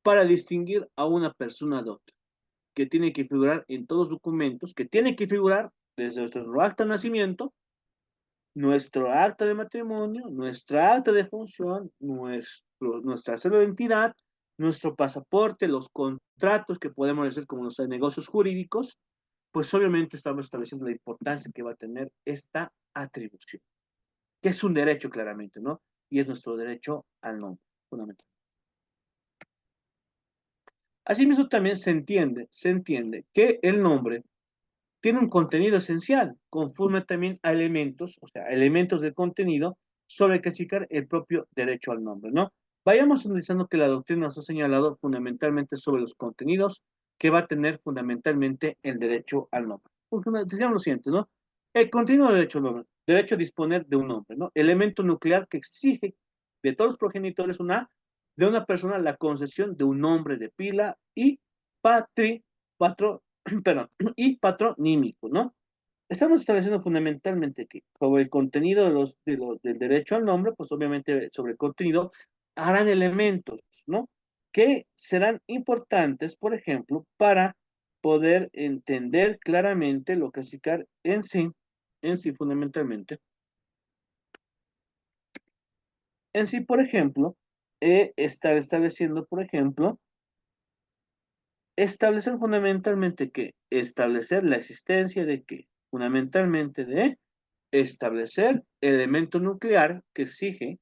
Para distinguir a una persona de otra, que tiene que figurar en todos los documentos, que tiene que figurar desde nuestro acta de nacimiento, nuestro acta de matrimonio, nuestra acta de función, nuestra cédula de identidad, nuestro pasaporte, los contratos que podemos hacer como los negocios jurídicos, pues obviamente estamos estableciendo la importancia que va a tener esta atribución, que es un derecho claramente, ¿no? Y es nuestro derecho al nombre, fundamental. Asimismo, también se entiende que el nombre tiene un contenido esencial, conforme también a elementos, o sea, elementos del contenido sobre que achicar el propio derecho al nombre, ¿no? Vayamos analizando que la doctrina nos ha señalado fundamentalmente sobre los contenidos que va a tener fundamentalmente el derecho al nombre. Digamos lo siguiente, ¿no? El contenido del derecho al nombre, derecho a disponer de un nombre, ¿no? Elemento nuclear que exige de todos los progenitores de una persona la concesión de un nombre de pila y patro, perdón, y patronímico, ¿no? Estamos estableciendo fundamentalmente que sobre el contenido del derecho al nombre, pues obviamente sobre el contenido harán elementos, ¿no? Que serán importantes, por ejemplo, para poder entender claramente lo que es SICAR en sí fundamentalmente. En sí, por ejemplo, estar estableciendo, por ejemplo, establecer fundamentalmente que establecer la existencia de que fundamentalmente de establecer elemento nuclear que exige,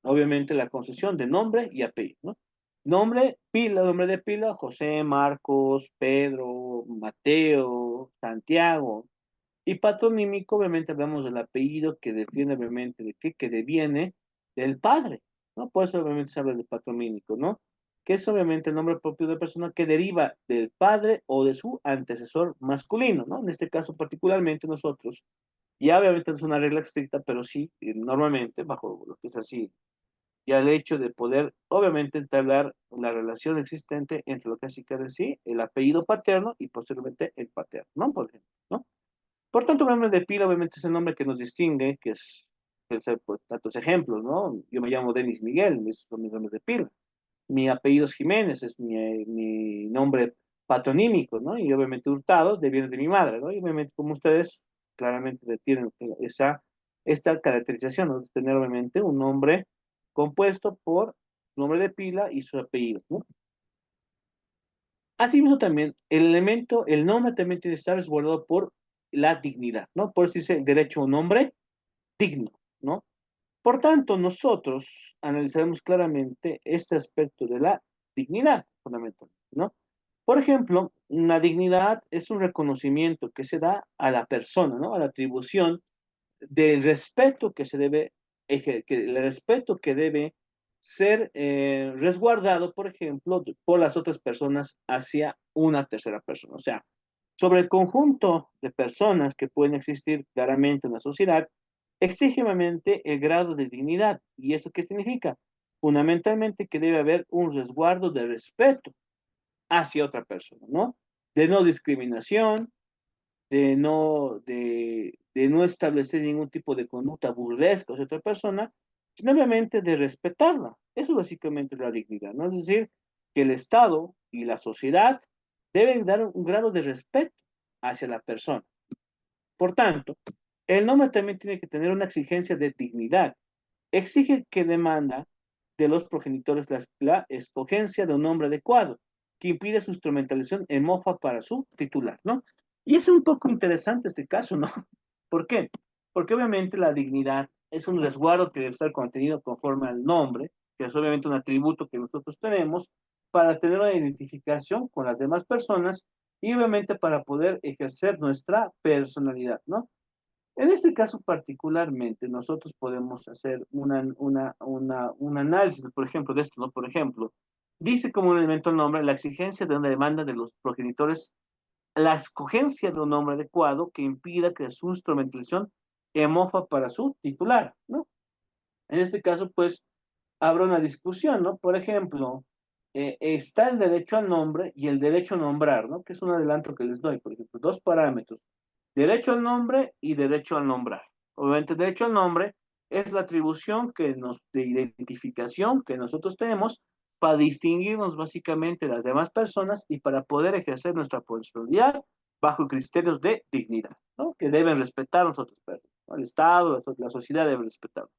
obviamente, la concesión de nombre y apellido, ¿no? Nombre de pila, José, Marcos, Pedro, Mateo, Santiago. Y patronímico, obviamente hablamos del apellido que defiende, obviamente, de qué, que deviene del padre, ¿no? Por eso obviamente se habla de patronímico, ¿no? Que es obviamente el nombre propio de persona que deriva del padre o de su antecesor masculino, ¿no? En este caso particularmente nosotros, y obviamente no es una regla estricta, pero sí, normalmente, bajo lo que es así, ya el hecho de poder, obviamente, entablar la relación existente entre lo que es sí, el apellido paterno y posteriormente el paterno, ¿no? Por ejemplo, ¿no? Por tanto, el nombre de pila obviamente es el nombre que nos distingue, que es pues, tantos ejemplos, ¿no? Yo me llamo Denis Miguel, esos son mis nombres de pila. Mi apellido es Jiménez, es mi nombre patronímico, ¿no? Y obviamente Hurtado viene de mi madre, ¿no? Y obviamente como ustedes claramente tienen esta caracterización, ¿no? De tener obviamente un nombre compuesto por su nombre de pila y su apellido, ¿no? Asimismo también, el nombre también tiene que estar resguardado por la dignidad, ¿no? Por eso dice el derecho a un nombre digno, ¿no? Por tanto, nosotros analizaremos claramente este aspecto de la dignidad, fundamentalmente, ¿no? Por ejemplo, una dignidad es un reconocimiento que se da a la persona, ¿no? A la atribución del respeto que se debe, que el respeto que debe ser resguardado, por ejemplo, por las otras personas hacia una tercera persona. O sea, sobre el conjunto de personas que pueden existir claramente en la sociedad, exige obviamente el grado de dignidad. ¿Y eso qué significa? Fundamentalmente que debe haber un resguardo de respeto hacia otra persona, ¿no? De no discriminación, de no establecer ningún tipo de conducta burlesca hacia otra persona, sino obviamente de respetarla. Eso básicamente es la dignidad, ¿no? Es decir, que el Estado y la sociedad deben dar un grado de respeto hacia la persona. Por tanto, el nombre también tiene que tener una exigencia de dignidad. Exige que demanda de los progenitores la escogencia de un nombre adecuado, que impide su instrumentalización en mofa para su titular, ¿no? Y es un poco interesante este caso, ¿no? ¿Por qué? Porque obviamente la dignidad es un resguardo que debe estar contenido conforme al nombre, que es obviamente un atributo que nosotros tenemos para tener una identificación con las demás personas y obviamente para poder ejercer nuestra personalidad, ¿no? En este caso particularmente, nosotros podemos hacer un análisis, por ejemplo, de esto, ¿no? Por ejemplo, dice como un elemento el nombre la exigencia de una demanda de los progenitores, la escogencia de un nombre adecuado que impida que su instrumentalización emofa para su titular, ¿no? En este caso, pues, habrá una discusión, ¿no? Por ejemplo, está el derecho al nombre y el derecho a nombrar, ¿no? Que es un adelanto que les doy, por ejemplo, dos parámetros. Derecho al nombre y derecho al nombrar. Obviamente, derecho al nombre es la atribución de identificación que nosotros tenemos para distinguirnos básicamente de las demás personas y para poder ejercer nuestra personalidad bajo criterios de dignidad, ¿no? Que deben respetar los otros personas, ¿no? El Estado, la sociedad debe respetar.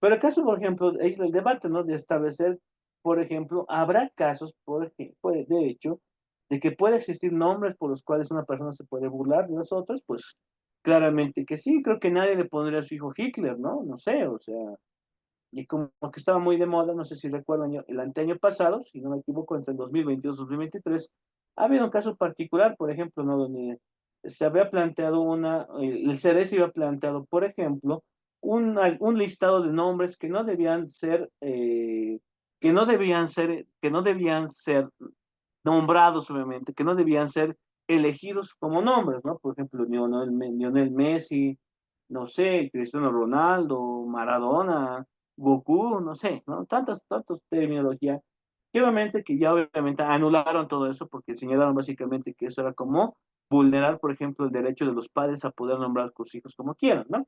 Pero el caso, por ejemplo, es el debate, ¿no? De establecer, por ejemplo, habrá casos, por ejemplo, de hecho, de que puede existir nombres por los cuales una persona se puede burlar de las otras, pues claramente que sí, creo que nadie le pondría a su hijo Hitler, ¿no? No sé, o sea, y como que estaba muy de moda, no sé si recuerdan, el anteaño pasado, si no me equivoco, entre el 2022 y 2023, ha habido un caso particular, por ejemplo, ¿no? Donde se había planteado el CDC había planteado, por ejemplo, un listado de nombres que no debían ser nombrados, obviamente, que no debían ser elegidos como nombres, ¿no? Por ejemplo, Lionel Messi, no sé, Cristiano Ronaldo, Maradona, Goku, no sé, ¿no? Tantas terminología, que obviamente que ya obviamente anularon todo eso porque señalaron básicamente que eso era como vulnerar, por ejemplo, el derecho de los padres a poder nombrar a sus hijos como quieran, ¿no?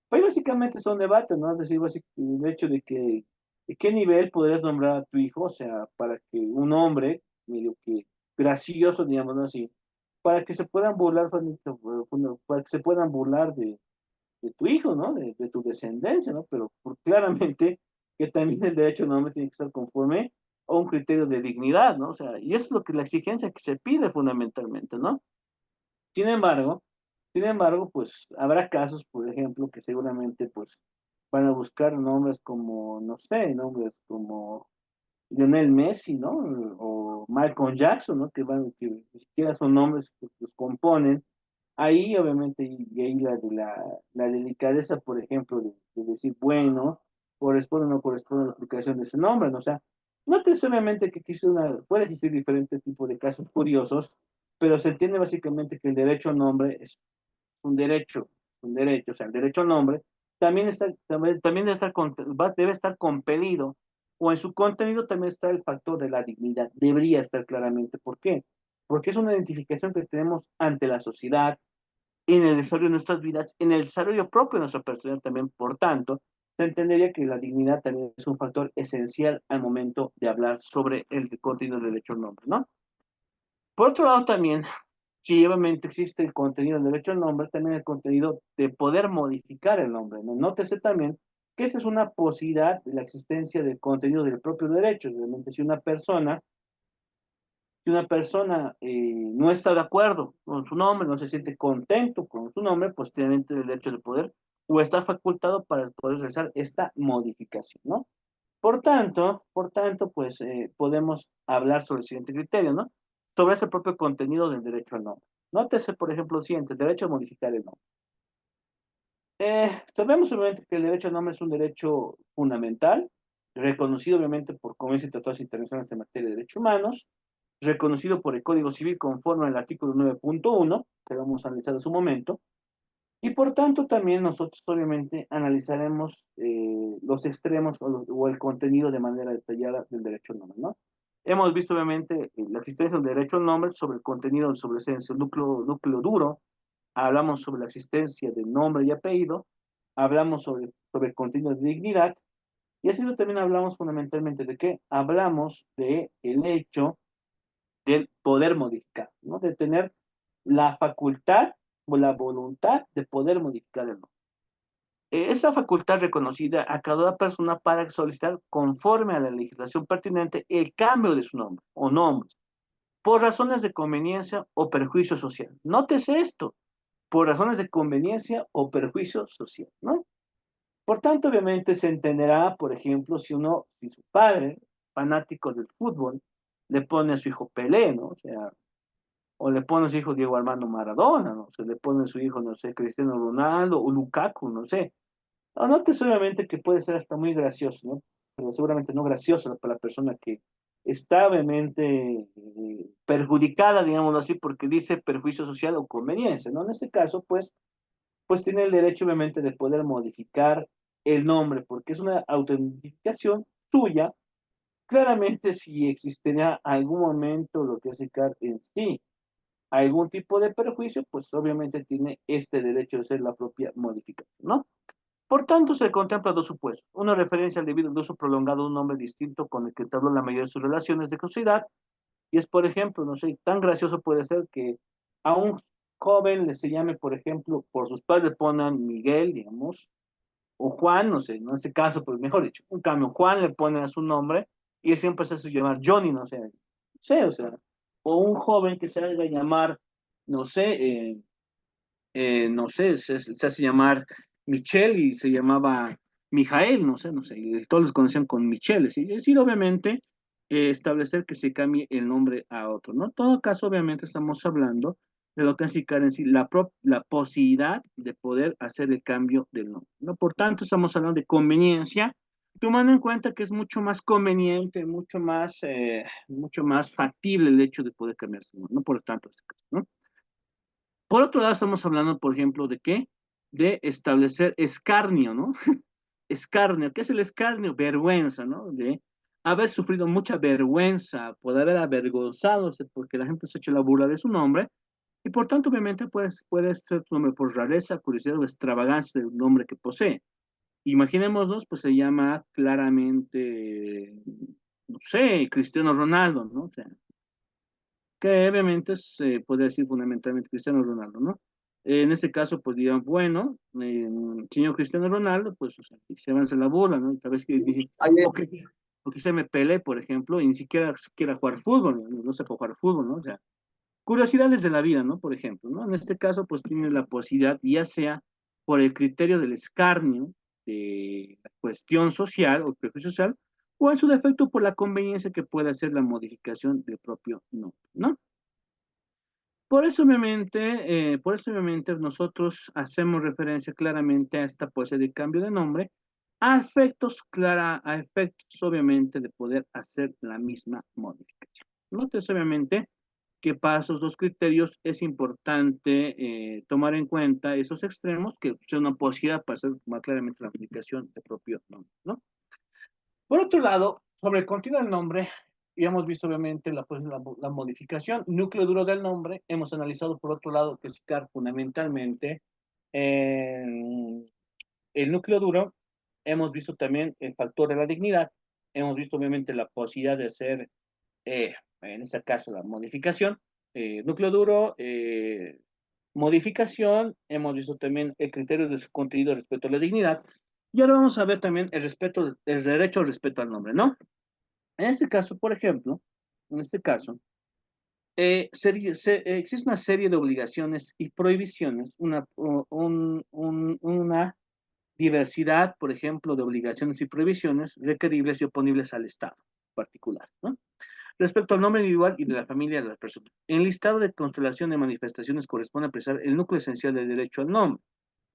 Pues básicamente son debates, ¿no? Es decir, el hecho de qué nivel podrías nombrar a tu hijo, o sea, para que un hombre, medio que gracioso, digamos así, para que se puedan burlar, para que se puedan burlar de tu hijo, ¿no? De tu descendencia, ¿no? Pero claramente que también el derecho al nombre tiene que estar conforme a un criterio de dignidad, ¿no? O sea, y es lo que la exigencia que se pide fundamentalmente, ¿no? Sin embargo, pues habrá casos, por ejemplo, que seguramente pues van a buscar nombres como, no sé, nombres como Lionel Messi, ¿no? O Michael Jackson, ¿no? Que ni siquiera son nombres que los componen Ahí, obviamente, y ahí la delicadeza, por ejemplo, de decir, bueno, corresponde o no corresponde a la aplicación de ese nombre, ¿no? O sea, no necesariamente que existe puede existir diferentes tipos de casos curiosos, pero se entiende básicamente que el derecho al nombre es un derecho, o sea, el derecho al nombre también debe estar, debe estar compelido, o en su contenido también está el factor de la dignidad, debería estar claramente. ¿Por qué? Porque es una identificación que tenemos ante la sociedad, en el desarrollo de nuestras vidas, en el desarrollo propio de nuestra personalidad también. Por tanto, se entendería que la dignidad también es un factor esencial al momento de hablar sobre el contenido del derecho al nombre, ¿no? Por otro lado, también, si obviamente existe el contenido del derecho al nombre, también el contenido de poder modificar el nombre, ¿no? Nótese también que esa es una posibilidad de la existencia del contenido del propio derecho. Realmente, si una persona no está de acuerdo con su nombre, no se siente contento con su nombre, pues tiene el derecho de poder o está facultado para poder realizar esta modificación, ¿no? Por tanto, pues podemos hablar sobre el siguiente criterio, ¿no? Sobre ese propio contenido del derecho al nombre. Nótese, por ejemplo, lo siguiente, el derecho a modificar el nombre. Sabemos obviamente que el derecho al nombre es un derecho fundamental, reconocido obviamente por convenios y tratados internacionales en materia de derechos humanos, reconocido por el Código Civil conforme al artículo 9.1, que vamos a analizar en su momento, y por tanto también nosotros obviamente analizaremos los extremos o el contenido de manera detallada del derecho al nombre, ¿no? Hemos visto obviamente la existencia del derecho al nombre sobre el contenido, sobre el núcleo duro, hablamos sobre la existencia del nombre y apellido, hablamos sobre el contenido de dignidad, y así también hablamos fundamentalmente de qué, hablamos de el hecho del poder modificar, ¿no? De tener la facultad o la voluntad de poder modificar el nombre. Esta facultad reconocida a cada persona para solicitar, conforme a la legislación pertinente, el cambio de su nombre o nombres, por razones de conveniencia o perjuicio social. Nótese esto, por razones de conveniencia o perjuicio social, ¿no? Por tanto, obviamente se entenderá, por ejemplo, si su padre, fanático del fútbol, le pone a su hijo Pelé, ¿no? O sea, o le pone a su hijo Diego Armando Maradona, ¿no? Se le pone a su hijo, no sé, Cristiano Ronaldo o Lukaku, no sé. Notes obviamente que puede ser hasta muy gracioso, ¿no? Pero seguramente no gracioso para la persona que está obviamente perjudicada, digámoslo así, porque dice perjuicio social o conveniencia, ¿no? En este caso, pues tiene el derecho obviamente de poder modificar el nombre, porque es una autentificación suya. Claramente, si existiría algún momento lo que es el CAR en sí, algún tipo de perjuicio, pues obviamente tiene este derecho de ser la propia modificación, ¿no? Por tanto, se contempla dos supuestos. Una referencia al debido uso prolongado de un nombre distinto con el que entabló la mayoría de sus relaciones de sociedad. Y es, por ejemplo, no sé, tan gracioso puede ser que a un joven le se llame, por ejemplo, por sus padres le pongan Miguel, digamos, o Juan, no sé, no en este caso, pues mejor dicho, un cambio, Juan le pone a su nombre y él siempre se hace llamar Johnny, no sé, o sea, o un joven que se haga llamar, no sé, no sé, se hace llamar Michelle y se llamaba Mijael, no sé, y todos los conocían con Michelle, ¿sí? Es decir, obviamente, establecer que se cambie el nombre a otro, ¿no? En todo caso, obviamente, estamos hablando de lo que significa en sí la posibilidad de poder hacer el cambio del nombre, ¿no? Por tanto, estamos hablando de conveniencia, tomando en cuenta que es mucho más conveniente, mucho más factible el hecho de poder cambiarse, ¿no? Por tanto, este caso, ¿no? Por otro lado, estamos hablando, por ejemplo, ¿de qué? De establecer escarnio, ¿no? Escarnio, ¿qué es el escarnio? Vergüenza, ¿no? De haber sufrido mucha vergüenza, por haber avergonzado porque la gente se ha hecho la burla de su nombre, y por tanto, obviamente, puede ser su nombre por rareza, curiosidad o extravagancia del nombre que posee. Imaginémonos, pues se llama claramente, no sé, Cristiano Ronaldo, ¿no? O sea, que obviamente se puede decir fundamentalmente Cristiano Ronaldo, ¿no? En este caso, pues digan, bueno, señor Cristiano Ronaldo, pues o sea, se avanza la bola, ¿no? Tal vez que dice, porque se me pele, por ejemplo, y ni siquiera quiera jugar fútbol, no sepa jugar fútbol, ¿no? O sea, curiosidades de la vida, ¿no? Por ejemplo, ¿no? En este caso, pues tiene la posibilidad, ya sea por el criterio del escarnio, de la cuestión social o prejuicio social, o en su defecto por la conveniencia que puede hacer la modificación del propio nombre, ¿no? Por eso obviamente nosotros hacemos referencia claramente a esta pose de cambio de nombre, a efectos obviamente de poder hacer la misma modificación. Entonces obviamente que para esos dos criterios es importante tomar en cuenta esos extremos, que es una posibilidad para hacer más claramente la modificación del propio nombre, ¿no? Por otro lado, sobre el contenido del nombre, ya hemos visto obviamente la modificación, núcleo duro del nombre, hemos analizado por otro lado que es fundamentalmente en el núcleo duro, hemos visto también el factor de la dignidad, hemos visto obviamente la posibilidad de hacer, en este caso, la modificación, núcleo duro, modificación, hemos visto también el criterio de su contenido respecto a la dignidad, y ahora vamos a ver también el respeto, el derecho al respeto al nombre, ¿no? En este caso, por ejemplo, en este caso, existe una serie de obligaciones y prohibiciones, una diversidad, por ejemplo, de obligaciones y prohibiciones requeribles y oponibles al Estado particular, ¿no? Respecto al nombre individual y de la familia de las personas. En el listado de constelación de manifestaciones corresponde apreciar el núcleo esencial del derecho al nombre,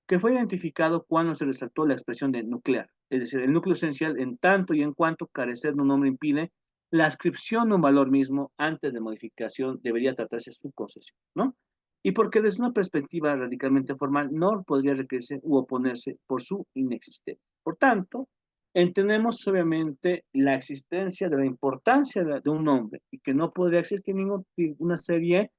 que fue identificado cuando se resaltó la expresión de nuclear, es decir, el núcleo esencial en tanto y en cuanto carecer de un nombre impide la ascripción de un valor mismo antes de modificación debería tratarse su concesión, ¿no? Y porque desde una perspectiva radicalmente formal no podría requerirse u oponerse por su inexistencia. Por tanto, entendemos obviamente la existencia de la importancia de un nombre y que no podría existir ninguna serie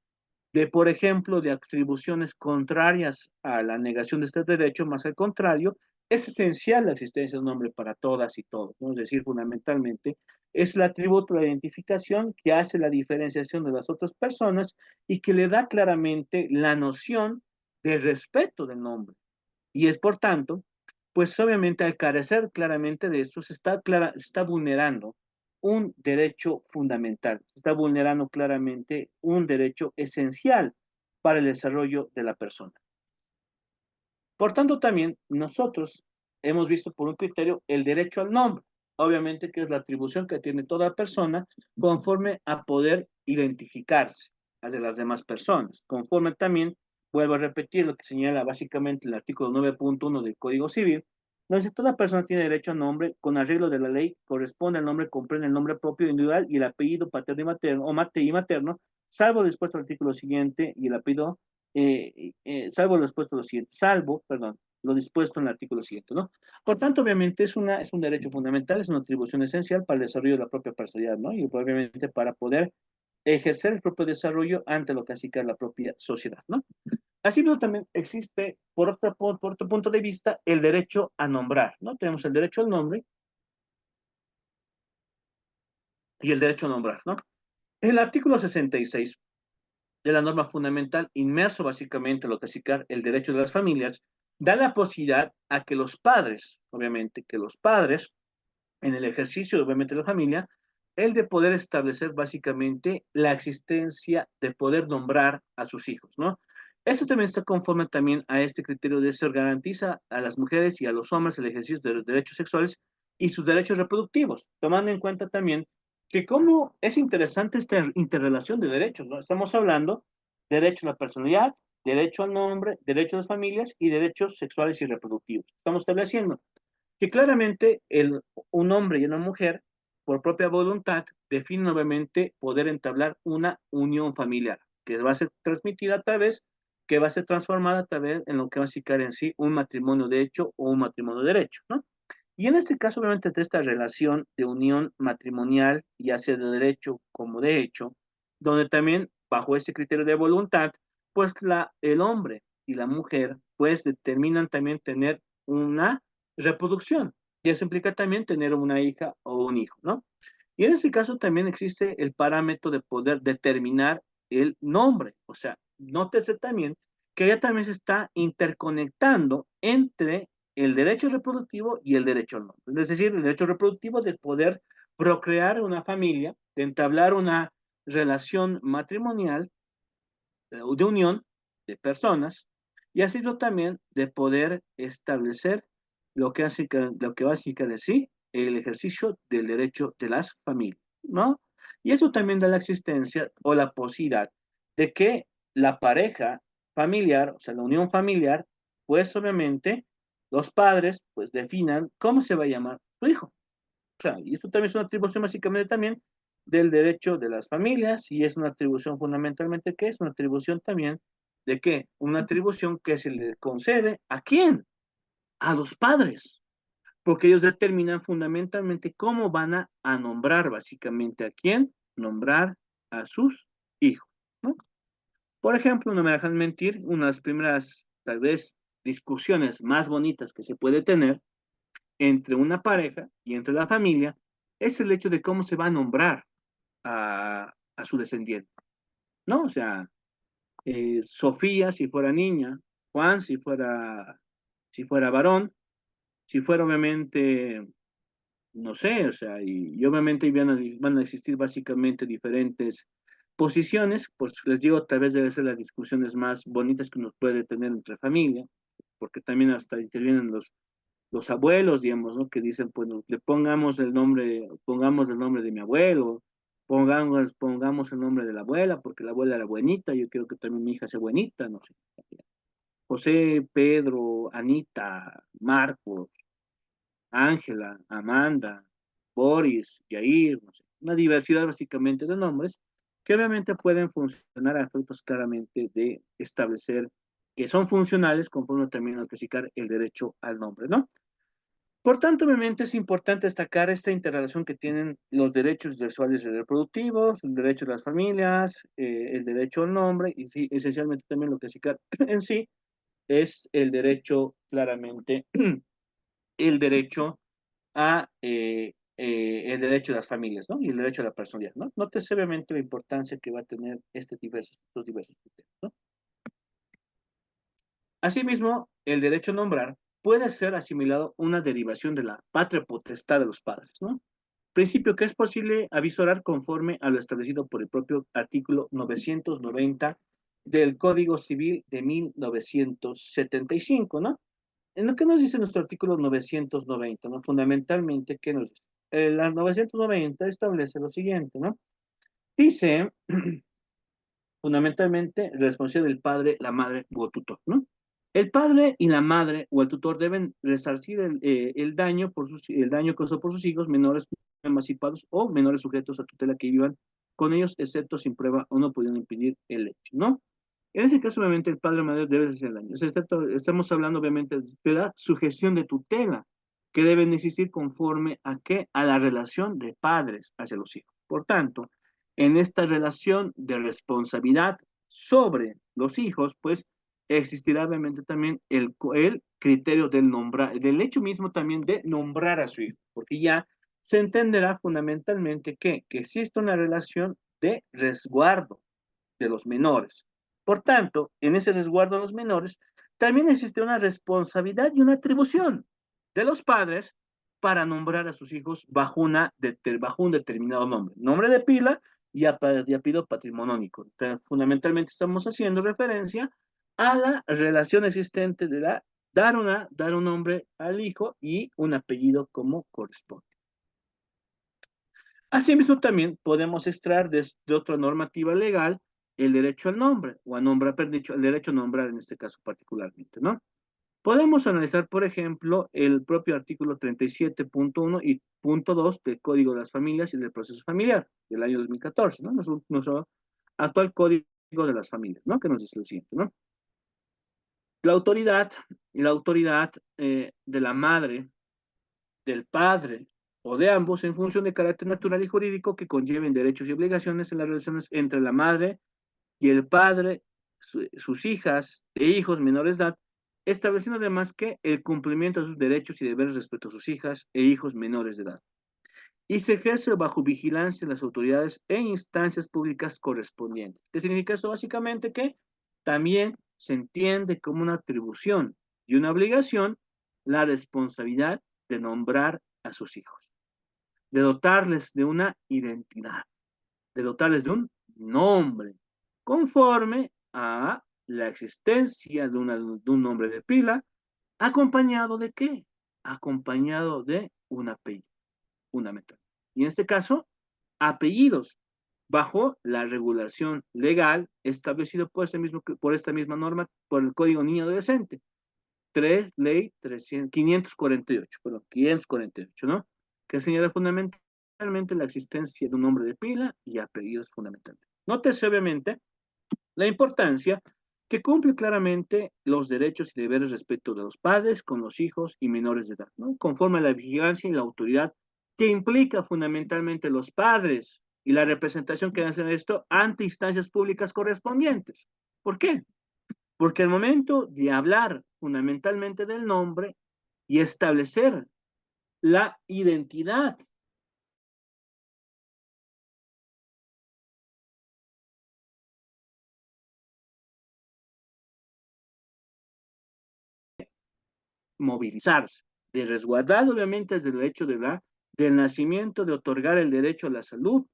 de, por ejemplo, de atribuciones contrarias a la negación de este derecho, más al contrario, es esencial la existencia de un nombre para todas y todos, ¿no? Es decir, fundamentalmente, es el atributo de la identificación que hace la diferenciación de las otras personas y que le da claramente la noción de respeto del nombre. Y es, por tanto, pues obviamente al carecer claramente de esto, se está vulnerando un derecho fundamental, se está vulnerando claramente un derecho esencial para el desarrollo de la persona. Por tanto, también nosotros hemos visto por un criterio el derecho al nombre, obviamente que es la atribución que tiene toda persona conforme a poder identificarse a de las demás personas, conforme también, vuelvo a repetir lo que señala básicamente el artículo 9.1 del Código Civil, donde toda persona tiene derecho a nombre, con arreglo de la ley, corresponde al nombre, comprende el nombre propio individual y el apellido paterno y materno, o y materno, salvo dispuesto al artículo siguiente y el apellido salvo lo dispuesto en lo siguiente, salvo, perdón, lo dispuesto en el artículo siguiente, ¿no? Por tanto, obviamente es un derecho fundamental, es una atribución esencial para el desarrollo de la propia personalidad, ¿no? Y obviamente para poder ejercer el propio desarrollo ante lo que así que es la propia sociedad, ¿no? Asimismo, también existe, por otro punto de vista, el derecho a nombrar, ¿no? Tenemos el derecho al nombre y el derecho a nombrar, ¿no? El artículo 66 de la norma fundamental, inmerso básicamente en lo que es el derecho de las familias, da la posibilidad a que los padres, obviamente, que los padres, en el ejercicio, obviamente, de la familia, el de poder establecer básicamente la existencia de poder nombrar a sus hijos, ¿no? Eso también está conforme también a este criterio de ser garantiza a las mujeres y a los hombres el ejercicio de los derechos sexuales y sus derechos reproductivos, tomando en cuenta también que cómo es interesante esta interrelación de derechos, ¿no? Estamos hablando derecho a la personalidad, derecho al nombre, derecho a las familias y derechos sexuales y reproductivos. Estamos estableciendo que claramente un hombre y una mujer, por propia voluntad, definen obviamente poder entablar una unión familiar, que va a ser transmitida a través, que va a ser transformada a través en lo que va a significar en sí un matrimonio de hecho o un matrimonio de derecho, ¿no? Y en este caso, obviamente, de esta relación de unión matrimonial, ya sea de derecho como de hecho, donde también, bajo este criterio de voluntad, pues el hombre y la mujer, pues determinan también tener una reproducción. Y eso implica también tener una hija o un hijo, ¿no? Y en ese caso también existe el parámetro de poder determinar el nombre. O sea, nótese también que ya también se está interconectando entre el derecho reproductivo y el derecho al nombre. Es decir, el derecho reproductivo de poder procrear una familia, de entablar una relación matrimonial de unión de personas y así también de poder establecer lo que va a significar sí el ejercicio del derecho de las familias, ¿no? Y eso también da la existencia o la posibilidad de que la pareja familiar, o sea, la unión familiar, pues obviamente los padres pues definan cómo se va a llamar su hijo. O sea, y esto también es una atribución básicamente también del derecho de las familias y es una atribución fundamentalmente, ¿qué es? Una atribución también de qué? Una atribución que se le concede ¿a quién? A los padres, porque ellos determinan fundamentalmente cómo van a nombrar básicamente a quién, nombrar a sus hijos, ¿no? Por ejemplo, no me dejan mentir, una de las primeras, tal vez, discusiones más bonitas que se puede tener entre una pareja y entre la familia es el hecho de cómo se va a nombrar a su descendiente, ¿no? O sea, Sofía si fuera niña, Juan si fuera varón, si fuera obviamente, no sé, o sea, y obviamente van a existir básicamente diferentes posiciones, pues les digo, tal vez deben ser las discusiones más bonitas que uno puede tener entre familia, porque también hasta intervienen los abuelos, digamos, ¿no? Que dicen, pues le pongamos el nombre de mi abuelo, pongamos el nombre de la abuela, porque la abuela era buenita, yo quiero que también mi hija sea buenita, no sé. José, Pedro, Anita, Marcos, Ángela, Amanda, Boris, Jair, no sé, una diversidad básicamente de nombres que obviamente pueden funcionar a efectos claramente de establecer que son funcionales conforme también a especificar el derecho al nombre, ¿no? Por tanto, obviamente es importante destacar esta interrelación que tienen los derechos sexuales y reproductivos, el derecho de las familias, el derecho al nombre y sí, esencialmente también lo que sí en sí es el derecho, claramente, el derecho el derecho de las familias, ¿no? Y el derecho a la personalidad, ¿no? Nótese obviamente la importancia que va a tener estos diversos criterios, ¿no? Asimismo, el derecho a nombrar puede ser asimilado una derivación de la patria potestad de los padres, ¿no? Principio que es posible avisorar conforme a lo establecido por el propio artículo 990 del Código Civil de 1975, ¿no? En lo que nos dice nuestro artículo 990, ¿no? Fundamentalmente, ¿qué nos dice? La 990 establece lo siguiente, ¿no? Dice, fundamentalmente, la responsabilidad del padre, la madre o tutor, ¿no? El padre y la madre o el tutor deben resarcir el daño el daño causado por sus hijos menores emancipados o menores sujetos a tutela que vivan con ellos, excepto sin prueba o no pudieron impedir el hecho, ¿no? En ese caso, obviamente, el padre o madre debe hacer el daño. Excepto, estamos hablando, obviamente, de la sujeción de tutela que deben existir conforme a qué? A la relación de padres hacia los hijos. Por tanto, en esta relación de responsabilidad sobre los hijos, pues existirá obviamente también el criterio del hecho mismo también de nombrar a su hijo, porque ya se entenderá fundamentalmente que existe una relación de resguardo de los menores. Por tanto, en ese resguardo de los menores, también existe una responsabilidad y una atribución de los padres para nombrar a sus hijos bajo un determinado nombre. Nombre de pila y apellido patrimonónico. Fundamentalmente estamos haciendo referencia a la relación existente de dar un nombre al hijo y un apellido como corresponde. Asimismo, también podemos extraer de otra normativa legal el derecho al nombre, o a nombrar, dicho, el derecho a nombrar en este caso particularmente, ¿no? Podemos analizar, por ejemplo, el propio artículo 37.1 y punto 2 del Código de las Familias y del Proceso Familiar del año 2014, ¿no? Nuestro actual Código de las Familias, ¿no? Que nos dice lo siguiente, ¿no? La autoridad de la madre, del padre o de ambos en función de carácter natural y jurídico que conlleven derechos y obligaciones en las relaciones entre la madre y el padre, sus hijas e hijos menores de edad, estableciendo además que el cumplimiento de sus derechos y deberes respecto a sus hijas e hijos menores de edad. Y se ejerce bajo vigilancia de las autoridades e instancias públicas correspondientes. ¿Qué significa esto? Básicamente que también se entiende como una atribución y una obligación la responsabilidad de nombrar a sus hijos, de dotarles de una identidad, de dotarles de un nombre, conforme a la existencia de un nombre de pila, acompañado de qué? Acompañado de un apellido fundamental. Y en este caso, apellidos bajo la regulación legal establecido por esta misma norma, por el Código Niño Adolescente. Ley 548, perdón, 548, ¿no? Que señala fundamentalmente la existencia de un nombre de pila y apellidos fundamentales. Nótese, obviamente, la importancia que cumple claramente los derechos y deberes respecto de los padres con los hijos y menores de edad, ¿no? Conforme a la vigilancia y la autoridad que implica fundamentalmente los padres y la representación que hacen esto ante instancias públicas correspondientes. ¿Por qué? Porque al momento de hablar fundamentalmente del nombre y establecer la identidad, movilizarse, de resguardar obviamente el derecho del nacimiento, de otorgar el derecho a la salud,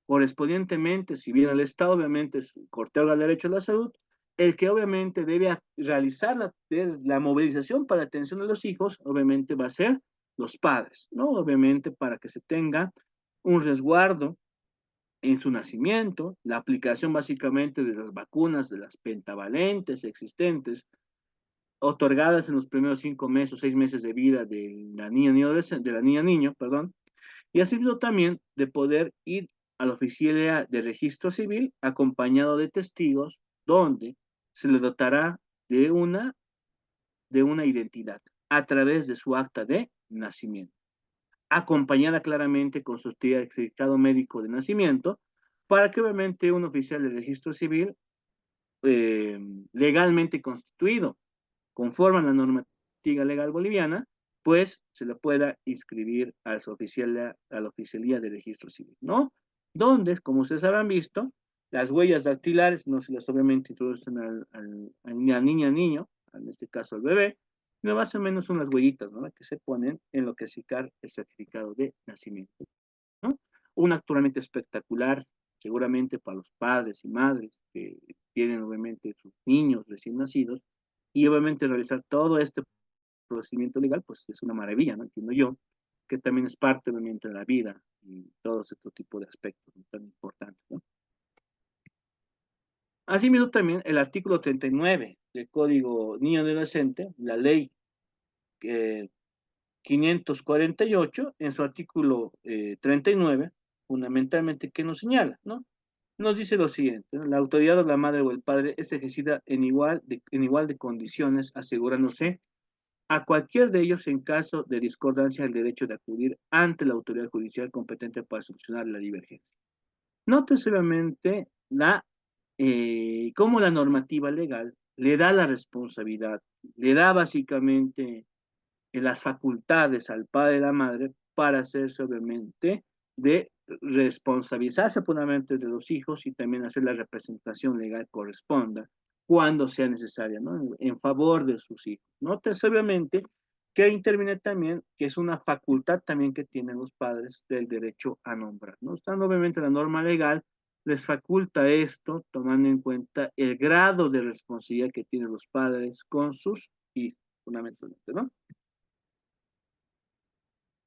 correspondientemente, si bien el Estado obviamente otorga el derecho a la salud, el que obviamente debe realizar la movilización para la atención de los hijos, obviamente va a ser los padres, ¿no? Obviamente para que se tenga un resguardo en su nacimiento, la aplicación básicamente de las vacunas, de las pentavalentes existentes, otorgadas en los primeros 5 meses o 6 meses de vida de la niña, de la niña niño, perdón, y asimismo también de poder ir a la oficina de registro civil acompañado de testigos donde se le dotará de una identidad a través de su acta de nacimiento, acompañada claramente con su certificado médico de nacimiento, para que obviamente un oficial de registro civil eh, legalmente constituido, conforme a la normativa legal boliviana, pues se le pueda inscribir a la oficialía de registro civil, ¿no? Donde, como ustedes habrán visto, las huellas dactilares no se las obviamente introducen a la niña, niño, en este caso al bebé, no más o menos son las huellitas, ¿no? Que se ponen en lo que es el certificado de nacimiento, ¿no? Un acto realmente espectacular, seguramente para los padres y madres que tienen obviamente sus niños recién nacidos, y obviamente realizar todo este procedimiento legal, pues es una maravilla, ¿no? Entiendo yo, que también es parte obviamente de la vida y todo este tipo de aspectos, ¿no? Tan importantes, ¿no? Asimismo también el artículo 39 del Código Niño Adolescente, la ley eh, 548, en su artículo 39, fundamentalmente, ¿qué nos señala? ¿No? Nos dice lo siguiente, ¿no? La autoridad de la madre o el padre es ejercida en igual de condiciones, asegurándose a cualquier de ellos en caso de discordancia el derecho de acudir ante la autoridad judicial competente para solucionar la divergencia. Nótese obviamente cómo la normativa legal le da la responsabilidad, le da básicamente las facultades al padre y la madre para hacerse obviamente de responsabilizarse plenamente de los hijos y también hacer la representación legal corresponda cuando sea necesaria, ¿no? En favor de sus hijos. Notas obviamente que interviene también, que es una facultad también que tienen los padres del derecho a nombrar, ¿no? Estando obviamente la norma legal les faculta esto, tomando en cuenta el grado de responsabilidad que tienen los padres con sus hijos, fundamentalmente, ¿no?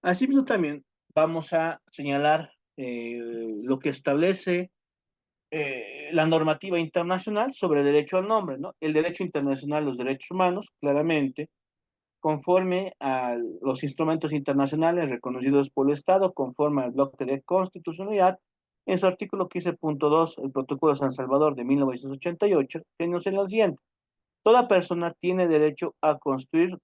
Asimismo, también vamos a señalar lo que establece la normativa internacional sobre derecho al nombre, ¿no? El derecho internacional, los derechos humanos, claramente, conforme a los instrumentos internacionales reconocidos por el Estado, conforme al bloque de constitucionalidad, en su artículo 15.2, el Protocolo de San Salvador de 1988, que nos en lo siguiente: toda persona tiene derecho a construir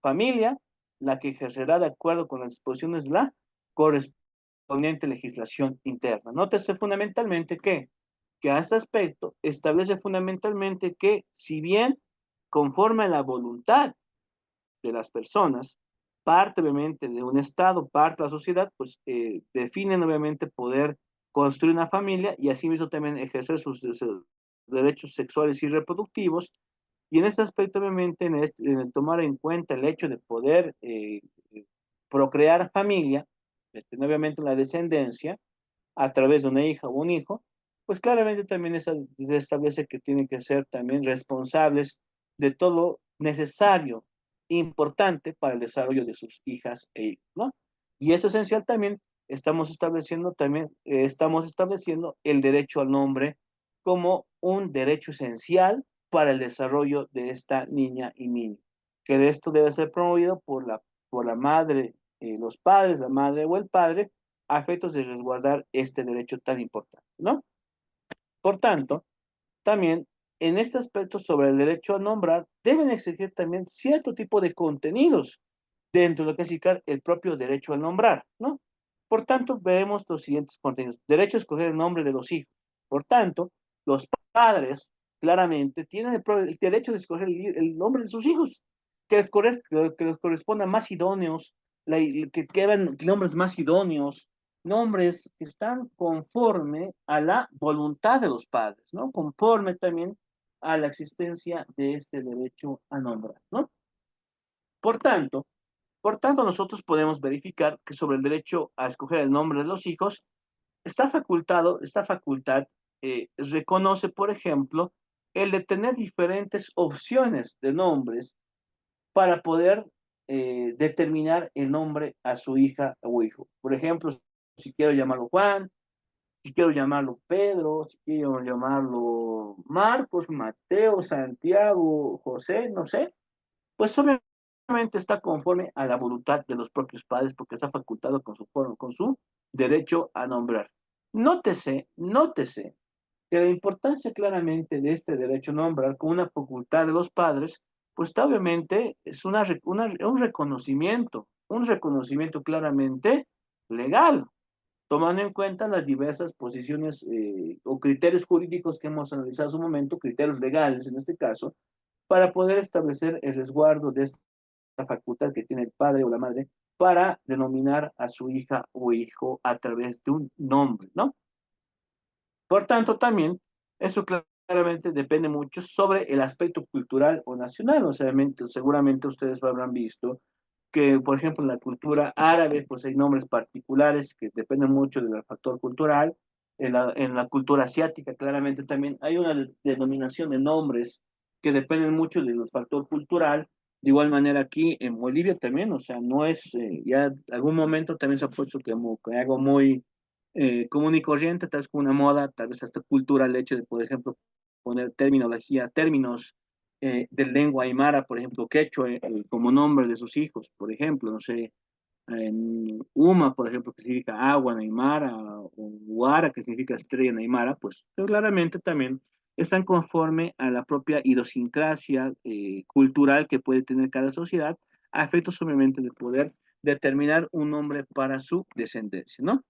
familia, la que ejercerá de acuerdo con las disposiciones de la correspondiente legislación interna. Nótese fundamentalmente que a este aspecto establece fundamentalmente que si bien conforme a la voluntad de las personas, parte obviamente de un Estado, parte de la sociedad, pues definen obviamente poder construir una familia y asimismo también ejercer sus derechos sexuales y reproductivos. Y en este aspecto, obviamente, en el tomar en cuenta el hecho de poder procrear familia, de tener obviamente la descendencia a través de una hija o un hijo, pues claramente también se establece que tienen que ser también responsables de todo lo necesario, importante para el desarrollo de sus hijas e hijos, ¿no? Y es esencial también estamos estableciendo también, estamos estableciendo el derecho al nombre como un derecho esencial para el desarrollo de esta niña y niño, que de esto debe ser promovido por la madre, los padres, la madre o el padre, a efectos de resguardar este derecho tan importante, ¿no? Por tanto, también en este aspecto sobre el derecho a nombrar, deben existir también cierto tipo de contenidos dentro de lo que significa el propio derecho a nombrar, ¿no? Por tanto, vemos los siguientes contenidos. Derecho a escoger el nombre de los hijos. Por tanto, los padres claramente tienen el derecho de escoger el nombre de sus hijos, que les correspondan más idóneos, que quedan nombres más idóneos, nombres que están conforme a la voluntad de los padres, ¿no? Conforme también a la existencia de este derecho a nombrar, ¿no? Por tanto, por tanto, nosotros podemos verificar que sobre el derecho a escoger el nombre de los hijos, esta facultad reconoce, por ejemplo, el de tener diferentes opciones de nombres para poder determinar el nombre a su hija o hijo. Por ejemplo, si quiero llamarlo Juan, si quiero llamarlo Pedro, si quiero llamarlo Marcos, Mateo, Santiago, José, no sé, pues obviamente está conforme a la voluntad de los propios padres porque está facultado con su derecho a nombrar. Nótese que la importancia claramente de este derecho a nombrar como una facultad de los padres, pues obviamente es un reconocimiento claramente legal, tomando en cuenta las diversas posiciones o criterios jurídicos que hemos analizado en su momento, criterios legales en este caso, para poder establecer el resguardo de esta facultad que tiene el padre o la madre para denominar a su hija o hijo a través de un nombre, ¿no? Por tanto, también eso claramente depende mucho sobre el aspecto cultural o nacional. O sea, seguramente ustedes habrán visto que, por ejemplo, en la cultura árabe, pues hay nombres particulares que dependen mucho del factor cultural. En la cultura asiática, claramente también hay una denominación de nombres que dependen mucho del factor cultural. De igual manera aquí en Bolivia también, o sea, no es, ya algún momento también se ha puesto que algo muy común y corriente, tal vez como una moda, tal vez hasta cultura, el hecho de, por ejemplo, poner terminología, términos de lengua aymara, por ejemplo, quechua, como nombre de sus hijos, por ejemplo, no sé, Uma, por ejemplo, que significa agua en aymara, o Huara, que significa estrella en aymara, pues claramente también están conforme a la propia idiosincrasia cultural que puede tener cada sociedad, a efectos obviamente de poder determinar un nombre para su descendencia, ¿no?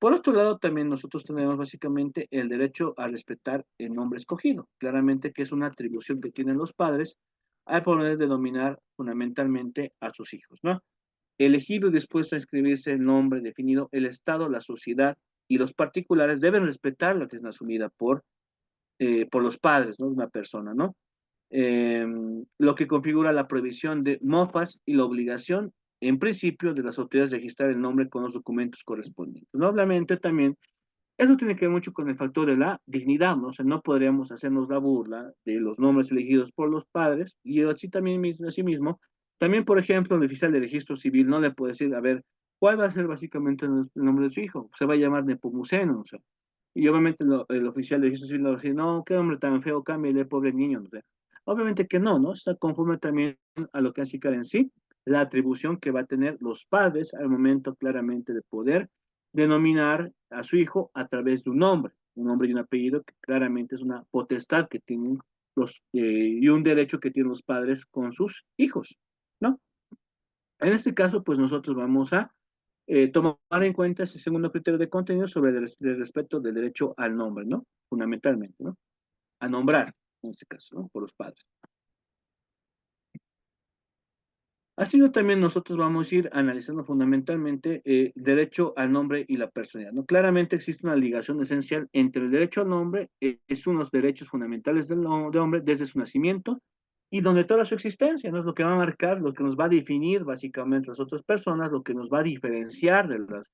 Por otro lado, también nosotros tenemos básicamente el derecho a respetar el nombre escogido, claramente que es una atribución que tienen los padres al poder denominar fundamentalmente a sus hijos, ¿no? Elegido y dispuesto a inscribirse el nombre definido, el Estado, la sociedad y los particulares deben respetar la que es asumida por los padres, ¿no? De una persona, ¿no? eh, lo que configura la prohibición de mofas y la obligación, en principio, de las autoridades de registrar el nombre con los documentos correspondientes. ¿No? Obviamente también, eso tiene que ver mucho con el factor de la dignidad, ¿no? O sea, no podríamos hacernos la burla de los nombres elegidos por los padres y así también, así mismo, también, por ejemplo, el oficial de registro civil no le puede decir, a ver, ¿cuál va a ser básicamente el nombre de su hijo? Se va a llamar Nepomuceno, o sea, y obviamente el oficial de registro civil le va a decir, no, qué hombre tan feo, cámbiale, pobre niño. O sea, obviamente que no, ¿no? Está conforme también a lo que hace en sí, la atribución que va a tener los padres al momento claramente de poder denominar a su hijo a través de un nombre y un apellido que claramente es una potestad que tienen y un derecho que tienen los padres con sus hijos, ¿no? En este caso, pues nosotros vamos a tomar en cuenta ese segundo criterio de contenido sobre el respeto del derecho al nombre, ¿no? Fundamentalmente, ¿no? A nombrar, en este caso, ¿no? Por los padres. Así que también nosotros vamos a ir analizando fundamentalmente el derecho al nombre y la personalidad, ¿no? Claramente existe una ligación esencial entre el derecho al nombre, es uno de los derechos fundamentales del hombre desde su nacimiento y donde toda su existencia, ¿no? Es lo que va a marcar, lo que nos va a definir básicamente las otras personas, lo que nos va a diferenciar de las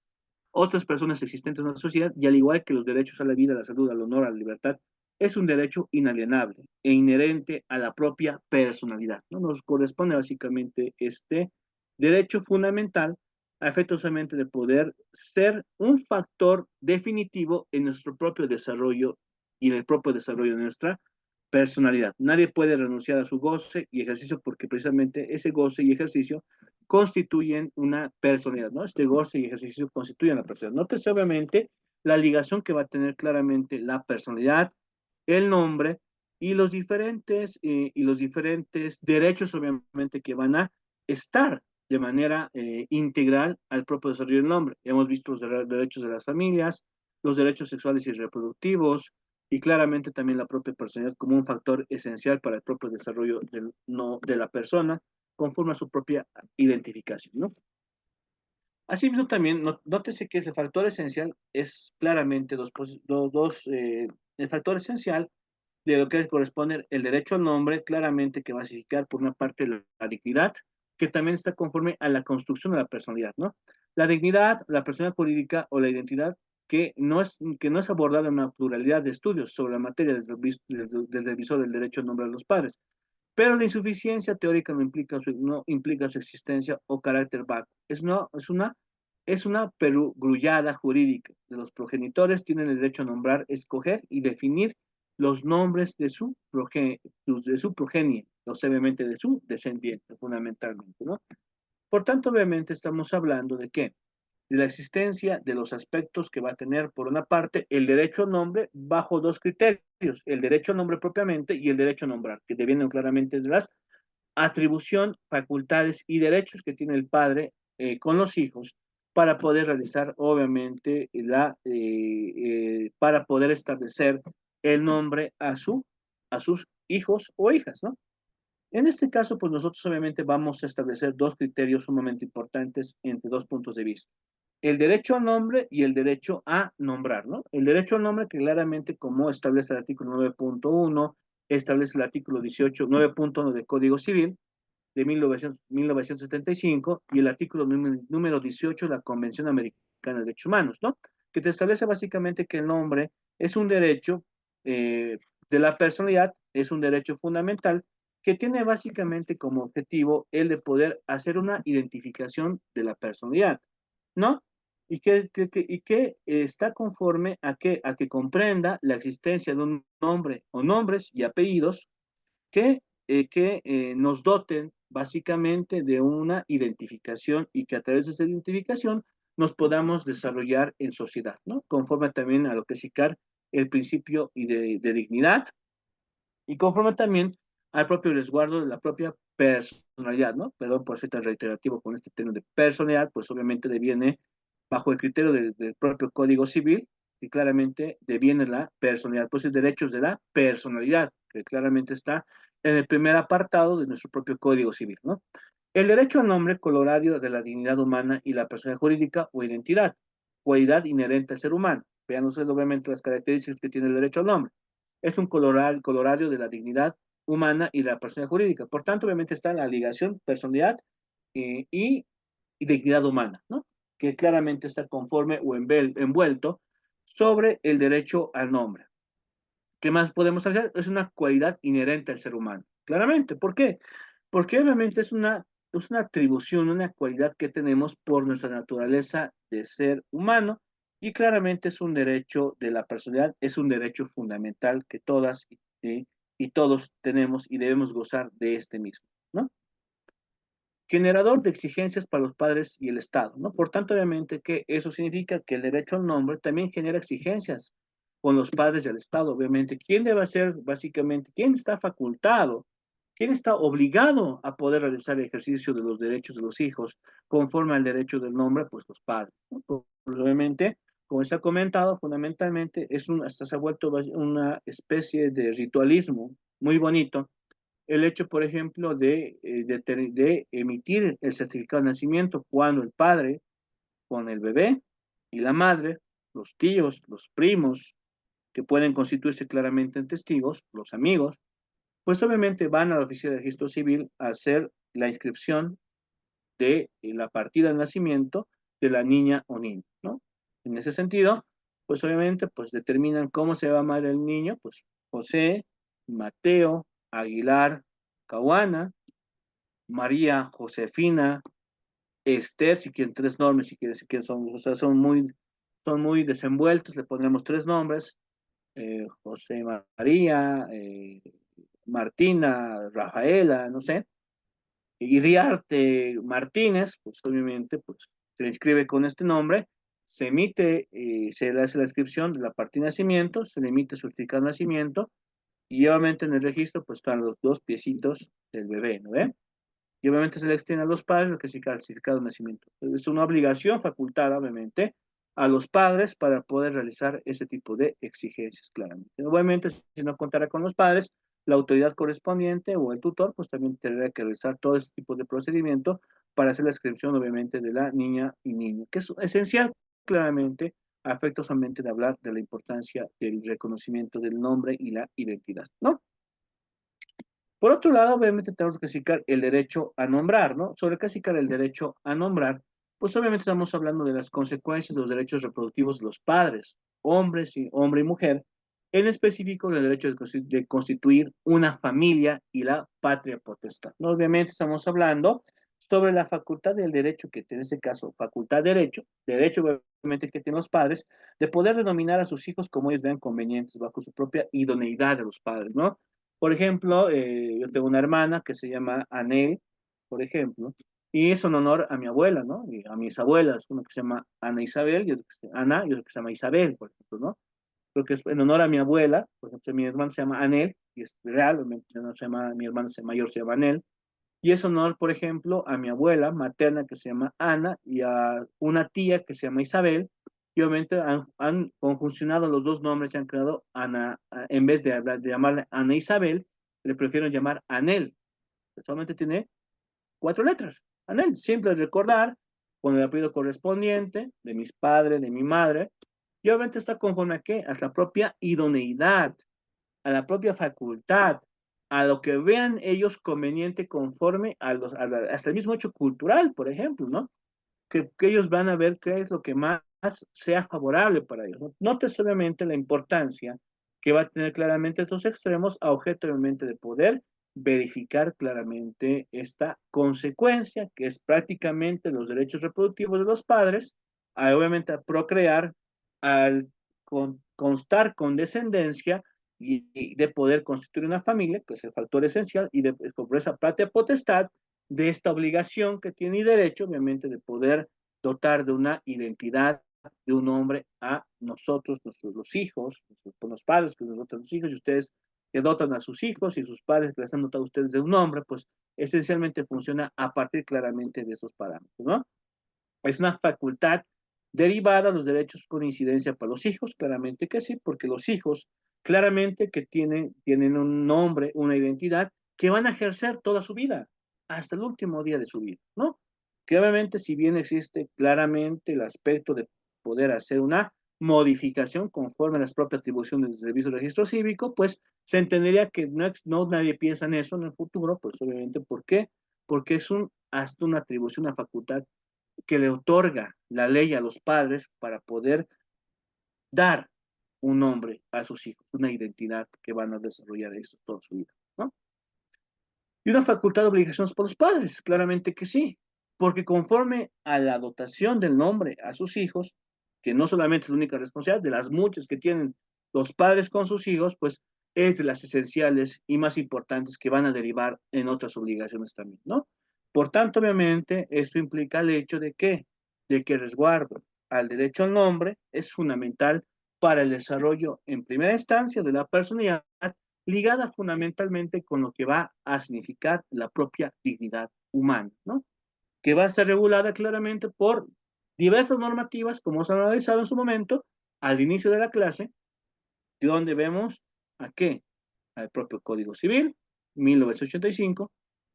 otras personas existentes en la sociedad y al igual que los derechos a la vida, a la salud, al honor, a la libertad, es un derecho inalienable e inherente a la propia personalidad, ¿no? Nos corresponde básicamente este derecho fundamental a efectos solamente de poder ser un factor definitivo en nuestro propio desarrollo y en el propio desarrollo de nuestra personalidad. Nadie puede renunciar a su goce y ejercicio porque precisamente ese goce y ejercicio constituyen una personalidad, ¿no? Este goce y ejercicio constituyen la personalidad. Nótese obviamente la ligación que va a tener claramente la personalidad, el nombre y los diferentes derechos obviamente que van a estar de manera integral al propio desarrollo del nombre. Hemos visto los derechos de las familias, los derechos sexuales y reproductivos, y claramente también la propia personalidad como un factor esencial para el propio desarrollo del, no, de la persona, conforme a su propia identificación, ¿no? Asimismo, también nótese que ese factor esencial es claramente el factor esencial de lo que corresponde el derecho al nombre, claramente que va a significar por una parte la dignidad, que también está conforme a la construcción de la personalidad, ¿no? La dignidad, la personalidad jurídica o la identidad que no es abordada en una pluralidad de estudios sobre la materia desde el visor del derecho al nombre de los padres, pero la insuficiencia teórica no implica su existencia o carácter vago. Es una perogrullada jurídica de los progenitores, tienen el derecho a nombrar, escoger y definir los nombres de su progenie, obviamente de su descendiente, fundamentalmente, ¿no? Por tanto, obviamente estamos hablando de qué? De la existencia de los aspectos que va a tener, por una parte, el derecho al nombre bajo dos criterios, el derecho al nombre propiamente y el derecho a nombrar, que devienen claramente de las atribución, facultades y derechos que tiene el padre con los hijos para poder realizar, obviamente, para poder establecer el nombre a sus hijos o hijas, ¿no? En este caso, pues nosotros obviamente vamos a establecer dos criterios sumamente importantes entre dos puntos de vista. El derecho al nombre y el derecho a nombrar, ¿no? El derecho al nombre que claramente, como establece el artículo 9.1, establece el artículo 18, 9.1 del Código Civil, de 1975 y el artículo número 18 de la Convención Americana de Derechos Humanos, ¿no? Que te establece básicamente que el nombre es un derecho de la personalidad, es un derecho fundamental que tiene básicamente como objetivo el de poder hacer una identificación de la personalidad, ¿no? Y que está conforme a que comprenda la existencia de un nombre o nombres y apellidos que nos doten básicamente de una identificación y que a través de esa identificación nos podamos desarrollar en sociedad, ¿no? Conforme también a lo que es ICAR, el principio de dignidad y conforme también al propio resguardo de la propia personalidad, ¿no? Perdón por ser tan reiterativo con este término de personalidad, pues obviamente deviene bajo el criterio del propio Código Civil y claramente deviene la personalidad, pues el derechos de la personalidad, que claramente está en el primer apartado de nuestro propio Código Civil, ¿no? El derecho al nombre colorario de la dignidad humana y la personalidad jurídica o identidad, cualidad inherente al ser humano. Vean ustedes obviamente las características que tiene el derecho al nombre. Es un colorario de la dignidad humana y la personalidad jurídica. Por tanto, obviamente está la ligación, personalidad y dignidad humana, ¿no? Que claramente está conforme o envuelto sobre el derecho al nombre. ¿Qué más podemos hacer? Es una cualidad inherente al ser humano. Claramente, ¿por qué? Porque obviamente es una atribución, una cualidad que tenemos por nuestra naturaleza de ser humano y claramente es un derecho de la personalidad, es un derecho fundamental que todas y todos tenemos y debemos gozar de este mismo, ¿no? Generador de exigencias para los padres y el Estado, ¿no? Por tanto, obviamente que eso significa que el derecho al nombre también genera exigencias con los padres y el Estado, obviamente. ¿Quién debe ser, básicamente, quién está facultado, quién está obligado a poder realizar el ejercicio de los derechos de los hijos conforme al derecho del nombre? Pues los padres, ¿no? Pues, obviamente, como se ha comentado, fundamentalmente hasta se ha vuelto una especie de ritualismo muy bonito el hecho, por ejemplo, de emitir el certificado de nacimiento cuando el padre con el bebé y la madre, los tíos, los primos, que pueden constituirse claramente en testigos, los amigos, pues obviamente van a la oficina de registro civil a hacer la inscripción de la partida de nacimiento de la niña o niño, ¿no? En ese sentido, pues obviamente, pues determinan cómo se va a llamar el niño, pues José, Mateo, Aguilar, Caguana, María Josefina, Esther, si quieren tres nombres, si quieren son, o sea, son muy desenvueltos, le ponemos tres nombres, José María, Martina, Rafaela, no sé, Iriarte Martínez, pues obviamente, pues se le inscribe con este nombre, se emite, se le hace la inscripción de la partida de nacimiento, se le emite su certificado de nacimiento, y obviamente en el registro, pues están los dos piecitos del bebé, ¿no ve? Y obviamente se le extiende a los padres lo que significa el certificado de nacimiento. Es una obligación facultada, obviamente, a los padres para poder realizar ese tipo de exigencias, claramente. Obviamente, si no contara con los padres, la autoridad correspondiente o el tutor, pues también tendría que realizar todo ese tipo de procedimiento para hacer la inscripción, obviamente, de la niña y niño, que es esencial, claramente, a efectos solamente de hablar de la importancia del reconocimiento del nombre y la identidad, ¿no? Por otro lado, obviamente tenemos que clasificar el derecho a nombrar, ¿no? Sobre clasificar el derecho a nombrar, pues obviamente estamos hablando de las consecuencias de los derechos reproductivos de los padres, hombres y hombre y mujer, en específico del derecho de constituir una familia y la patria potestad, ¿no? Obviamente estamos hablando sobre la facultad del derecho, que en este caso, facultad derecho obviamente que tienen los padres, de poder denominar a sus hijos como ellos vean convenientes, bajo su propia idoneidad de los padres, ¿no? Por ejemplo, yo tengo una hermana que se llama Anel, por ejemplo, y es en honor a mi abuela, ¿no? Y a mis abuelas, una que se llama Ana Isabel, y otra que se llama Ana, y otra que se llama Isabel, por ejemplo, ¿no? Creo que es en honor a mi abuela, por ejemplo, mi hermana se llama Anel, y es real, no se llama, mi hermana mayor se llama Anel, y es honor, por ejemplo, a mi abuela materna que se llama Ana y a una tía que se llama Isabel. Y obviamente han conjuncionado los dos nombres y han creado Ana, en vez de llamarle Ana Isabel, le prefieren llamar Anel. Solamente tiene cuatro letras. Anel, simple de recordar, con el apellido correspondiente de mis padres, de mi madre. Y obviamente está conforme a qué? A la propia idoneidad, a la propia facultad, a lo que vean ellos conveniente conforme hasta el mismo hecho cultural, por ejemplo, ¿no? Que ellos van a ver qué es lo que más sea favorable para ellos, ¿no? Notes obviamente la importancia que va a tener claramente estos extremos a objeto obviamente de poder verificar claramente esta consecuencia, que es prácticamente los derechos reproductivos de los padres, obviamente a procrear, al constar con descendencia y de poder constituir una familia, que es el factor esencial, y de por esa patria potestad de esta obligación que tiene y derecho, obviamente, de poder dotar de una identidad de un hombre a nosotros, los hijos, los padres que nos dotan a los hijos, y ustedes que dotan a sus hijos y sus padres que les han dotado a ustedes de un hombre, pues esencialmente funciona a partir claramente de esos parámetros, ¿no? Es una facultad derivada de los derechos con incidencia para los hijos, claramente que sí, porque los hijos claramente que tienen un nombre, una identidad, que van a ejercer toda su vida, hasta el último día de su vida, ¿no? Que obviamente, si bien existe claramente el aspecto de poder hacer una modificación conforme a las propias atribuciones del Servicio de Registro Cívico, pues se entendería que no nadie piensa en eso en el futuro, pues obviamente, ¿por qué? Porque es hasta una atribución, una facultad que le otorga la ley a los padres para poder dar un nombre a sus hijos, una identidad que van a desarrollar eso toda su vida, ¿no? Y una facultad de obligaciones por los padres, claramente que sí, porque conforme a la dotación del nombre a sus hijos, que no solamente es la única responsabilidad, de las muchas que tienen los padres con sus hijos, pues es de las esenciales y más importantes que van a derivar en otras obligaciones también, ¿no? Por tanto, obviamente, esto implica el hecho de que el resguardo al derecho al nombre es fundamental para el desarrollo en primera instancia de la personalidad ligada fundamentalmente con lo que va a significar la propia dignidad humana, ¿no? Que va a estar regulada claramente por diversas normativas, como se han analizado en su momento, al inicio de la clase, donde vemos a qué, al propio Código Civil, 1985,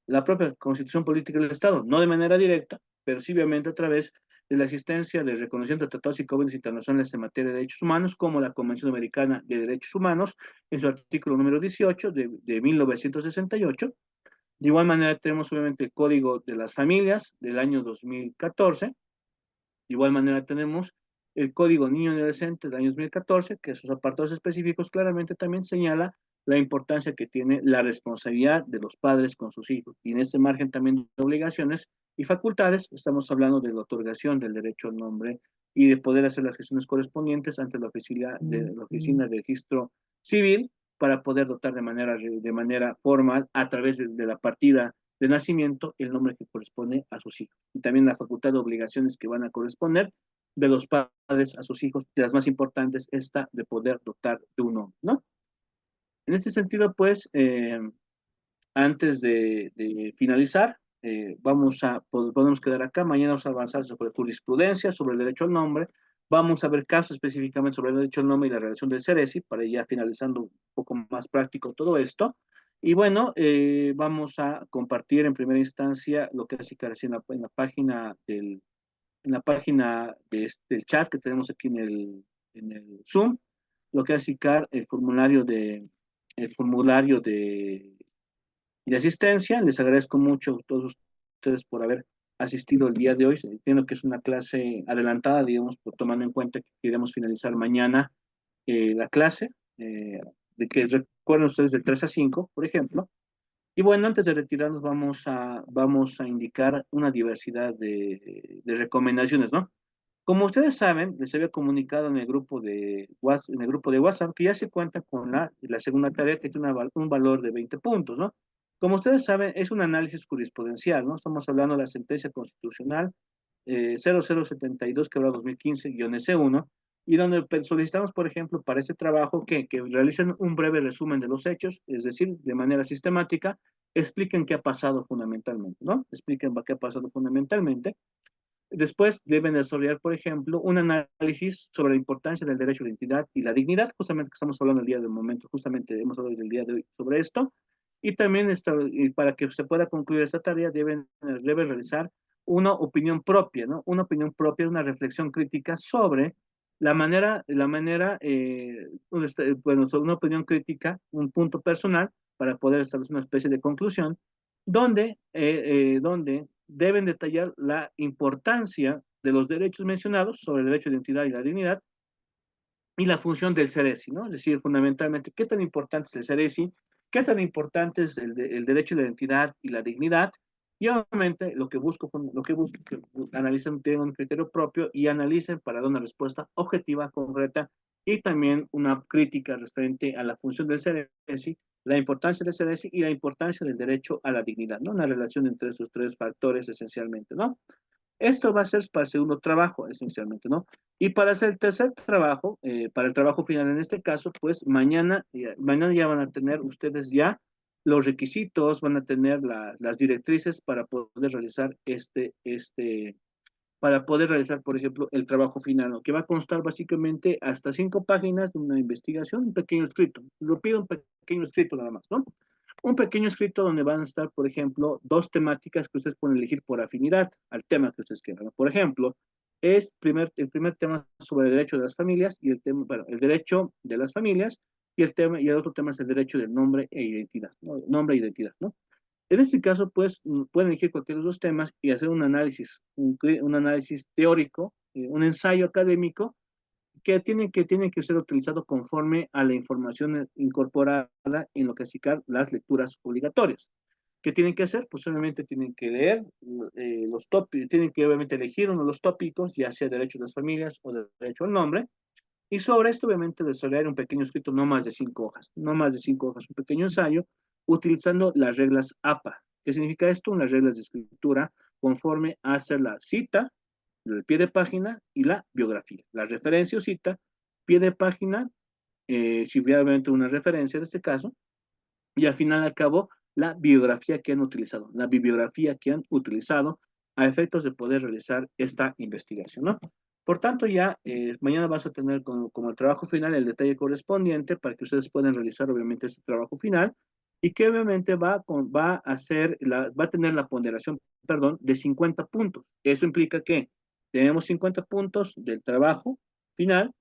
la propia Constitución Política del Estado, no de manera directa, pero sí obviamente a través de la existencia de reconocimiento de tratados y convenios internacionales en materia de derechos humanos, como la Convención Americana de Derechos Humanos, en su artículo número 18 de 1968. De igual manera tenemos obviamente el Código de las Familias del año 2014. De igual manera tenemos el Código Niño y Adolescente del año 2014, que sus apartados específicos claramente también señala la importancia que tiene la responsabilidad de los padres con sus hijos. Y en este margen también de obligaciones Y facultades, estamos hablando de la otorgación del derecho al nombre y de poder hacer las gestiones correspondientes ante la oficina de registro civil para poder dotar de manera formal a través de la partida de nacimiento el nombre que corresponde a sus hijos. Y también la facultad de obligaciones que van a corresponder de los padres a sus hijos, de las más importantes, esta de poder dotar de un nombre, ¿no? En este sentido, pues, antes de finalizar, podemos quedar acá, mañana vamos a avanzar sobre jurisprudencia, sobre el derecho al nombre, vamos a ver casos específicamente sobre el derecho al nombre y la relación del CERESI, para ya finalizando un poco más práctico todo esto, y bueno, vamos a compartir en primera instancia lo que es en la página del chat que tenemos aquí en el Zoom, lo que es ICAR, el formulario de asistencia. Les agradezco mucho a todos ustedes por haber asistido el día de hoy. Entiendo que es una clase adelantada, digamos, por tomando en cuenta que queremos finalizar mañana la clase, de que recuerden ustedes de 3 a 5, por ejemplo. Y bueno, antes de retirarnos vamos a indicar una diversidad de recomendaciones, ¿no? Como ustedes saben, les había comunicado en el grupo de WhatsApp que ya se cuenta con la segunda tarea que tiene un valor de 20 puntos, ¿no? Como ustedes saben, es un análisis jurisprudencial, ¿no? Estamos hablando de la sentencia constitucional 0072 2015-S1, y donde solicitamos, por ejemplo, para este trabajo que realicen un breve resumen de los hechos, es decir, de manera sistemática, expliquen qué ha pasado fundamentalmente, ¿no? Expliquen qué ha pasado fundamentalmente. Después deben desarrollar, por ejemplo, un análisis sobre la importancia del derecho a la identidad y la dignidad, justamente que estamos hablando el día del momento, justamente hemos hablado del día de hoy sobre esto, y también y para que se pueda concluir esta tarea deben realizar una opinión propia, ¿no? Una opinión propia, una reflexión crítica sobre bueno, sobre una opinión crítica, un punto personal, para poder establecer una especie de conclusión, donde deben detallar la importancia de los derechos mencionados sobre el derecho de identidad y la dignidad y la función del CERESI, ¿no? Es decir, fundamentalmente, ¿qué tan importante es el CERESI? ¿Qué tan importante es el derecho de la identidad y la dignidad? Y obviamente lo que busco que analicen, tengan un criterio propio y analicen para dar una respuesta objetiva, concreta y también una crítica referente a la función del CERESI, la importancia del CERESI y la importancia del derecho a la dignidad, ¿no? Una relación entre esos tres factores esencialmente, ¿no? Esto va a ser para el segundo trabajo, esencialmente, ¿no? Y para hacer el tercer trabajo, para el trabajo final en este caso, pues mañana ya van a tener ustedes ya los requisitos, van a tener las directrices para poder realizar para poder realizar, por ejemplo, el trabajo final, ¿no? Que va a constar básicamente hasta 5 páginas de una investigación, un pequeño escrito. Lo pido un pequeño escrito nada más, ¿no? Un pequeño escrito donde van a estar, por ejemplo, dos temáticas que ustedes pueden elegir por afinidad al tema que ustedes quieran, ¿no? Por ejemplo, el primer tema sobre el derecho de las familias y el derecho de las familias, y el otro tema es el derecho del nombre e identidad, ¿no? Nombre e identidad, ¿no? En este caso, pues, pueden elegir cualquiera de los temas y hacer un análisis teórico, un ensayo académico que ser utilizado conforme a la información incorporada en lo que es las lecturas obligatorias. ¿Qué tienen que hacer? Pues obviamente tienen que leer los tópicos, tienen que obviamente elegir uno de los tópicos, ya sea derecho de las familias o derecho al nombre, y sobre esto obviamente desarrollar un pequeño escrito, no más de 5 hojas, no más de 5 hojas, un pequeño ensayo, utilizando las reglas APA. ¿Qué significa esto? Unas reglas de escritura conforme a hacer la cita, el pie de página y la biografía. La referencia o cita, pie de página, si obviamente una referencia en este caso, y al final al cabo la biografía que han utilizado, la bibliografía que han utilizado a efectos de poder realizar esta investigación, ¿no? Por tanto, ya mañana vas a tener como el trabajo final el detalle correspondiente para que ustedes puedan realizar obviamente este trabajo final y que obviamente va a tener la ponderación, perdón, de 50 puntos. Eso implica que tenemos 50 puntos del trabajo final,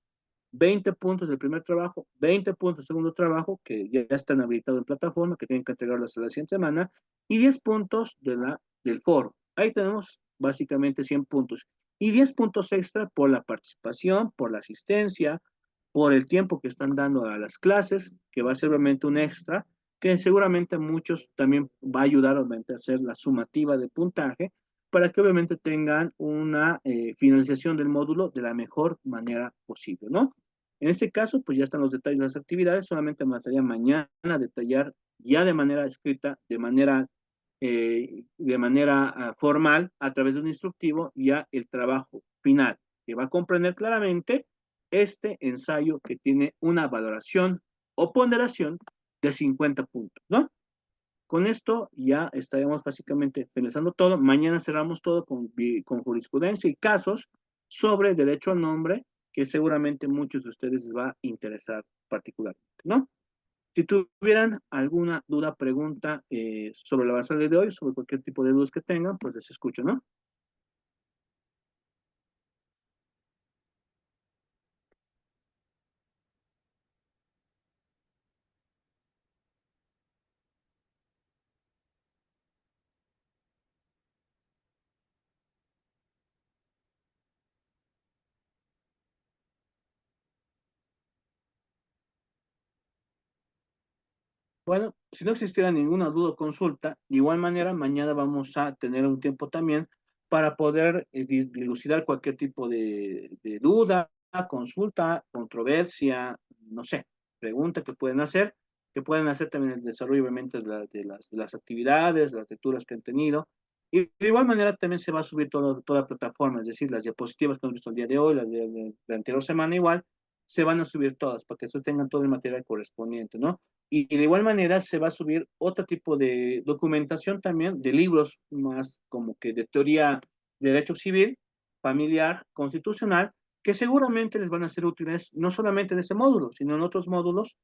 20 puntos del primer trabajo, 20 puntos del segundo trabajo, que ya están habilitados en plataforma, que tienen que entregarlos hasta la siguiente semana, y 10 puntos del foro. Ahí tenemos básicamente 100 puntos. Y 10 puntos extra por la participación, por la asistencia, por el tiempo que están dando a las clases, que va a ser realmente un extra, que seguramente a muchos también va a ayudar obviamente a hacer la sumativa de puntaje, para que obviamente tengan una finalización del módulo de la mejor manera posible, ¿no? En este caso, pues ya están los detalles de las actividades, solamente me gustaría mañana detallar ya de manera escrita, de manera formal, a través de un instructivo, ya el trabajo final, que va a comprender claramente este ensayo que tiene una valoración o ponderación de 50 puntos, ¿no? Con esto ya estaríamos básicamente finalizando todo. Mañana cerramos todo con jurisprudencia y casos sobre derecho al nombre, que seguramente muchos de ustedes les va a interesar particularmente, ¿no? Si tuvieran alguna duda, pregunta sobre la base de hoy, sobre cualquier tipo de dudas que tengan, pues les escucho, ¿no? Bueno, si no existiera ninguna duda o consulta, de igual manera, mañana vamos a tener un tiempo también para poder dilucidar cualquier tipo de duda, consulta, controversia, no sé, pregunta que pueden hacer también el desarrollo, obviamente, de las actividades, las lecturas que han tenido. Y de igual manera también se va a subir toda la plataforma, es decir, las diapositivas que hemos visto el día de hoy, las de la anterior semana igual, se van a subir todas para que ustedes tengan todo el material correspondiente, ¿no? Y de igual manera se va a subir otro tipo de documentación también, de libros más como que de teoría de derecho civil, familiar, constitucional, que seguramente les van a ser útiles no solamente en este módulo, sino en otros módulos,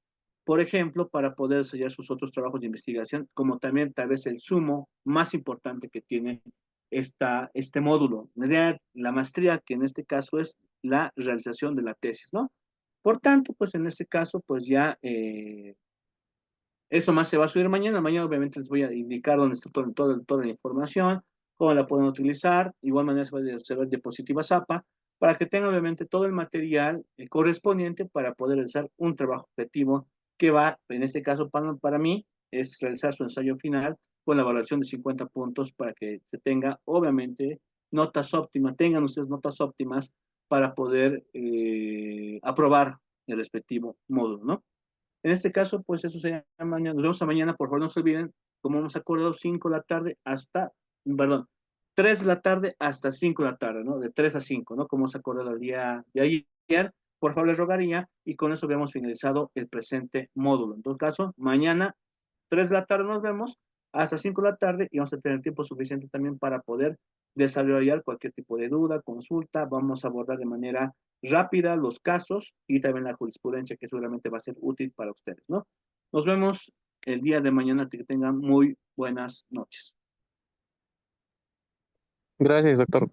por ejemplo, para poder sellar sus otros trabajos de investigación, como también tal vez el sumo más importante que tiene este módulo, la maestría, que en este caso es la realización de la tesis, ¿no? Por tanto, pues en este caso, pues ya eso más se va a subir mañana. Mañana obviamente les voy a indicar dónde está toda la información, cómo la pueden utilizar. De igual manera se va a diapositiva ZAPA para que tengan obviamente todo el material correspondiente para poder realizar un trabajo objetivo que va, en este caso para mí, es realizar su ensayo final con la evaluación de 50 puntos para que se tenga obviamente notas óptimas, tengan ustedes notas óptimas para poder aprobar el respectivo módulo, ¿no? En este caso, pues eso sería mañana. Nos vemos a mañana, por favor, no se olviden, como hemos acordado, 5 de la tarde hasta, perdón, 3 de la tarde hasta 5 de la tarde, ¿no? De 3 a 5, ¿no? Como hemos acordado el día de ayer, por favor, les rogaría, y con eso habíamos finalizado el presente módulo. En todo caso, mañana, 3 de la tarde nos vemos, hasta 5 de la tarde, y vamos a tener tiempo suficiente también para poder desarrollar cualquier tipo de duda, consulta. Vamos a abordar de manera rápida los casos y también la jurisprudencia que seguramente va a ser útil para ustedes, ¿no? Nos vemos el día de mañana, que tengan muy buenas noches. Gracias, doctor.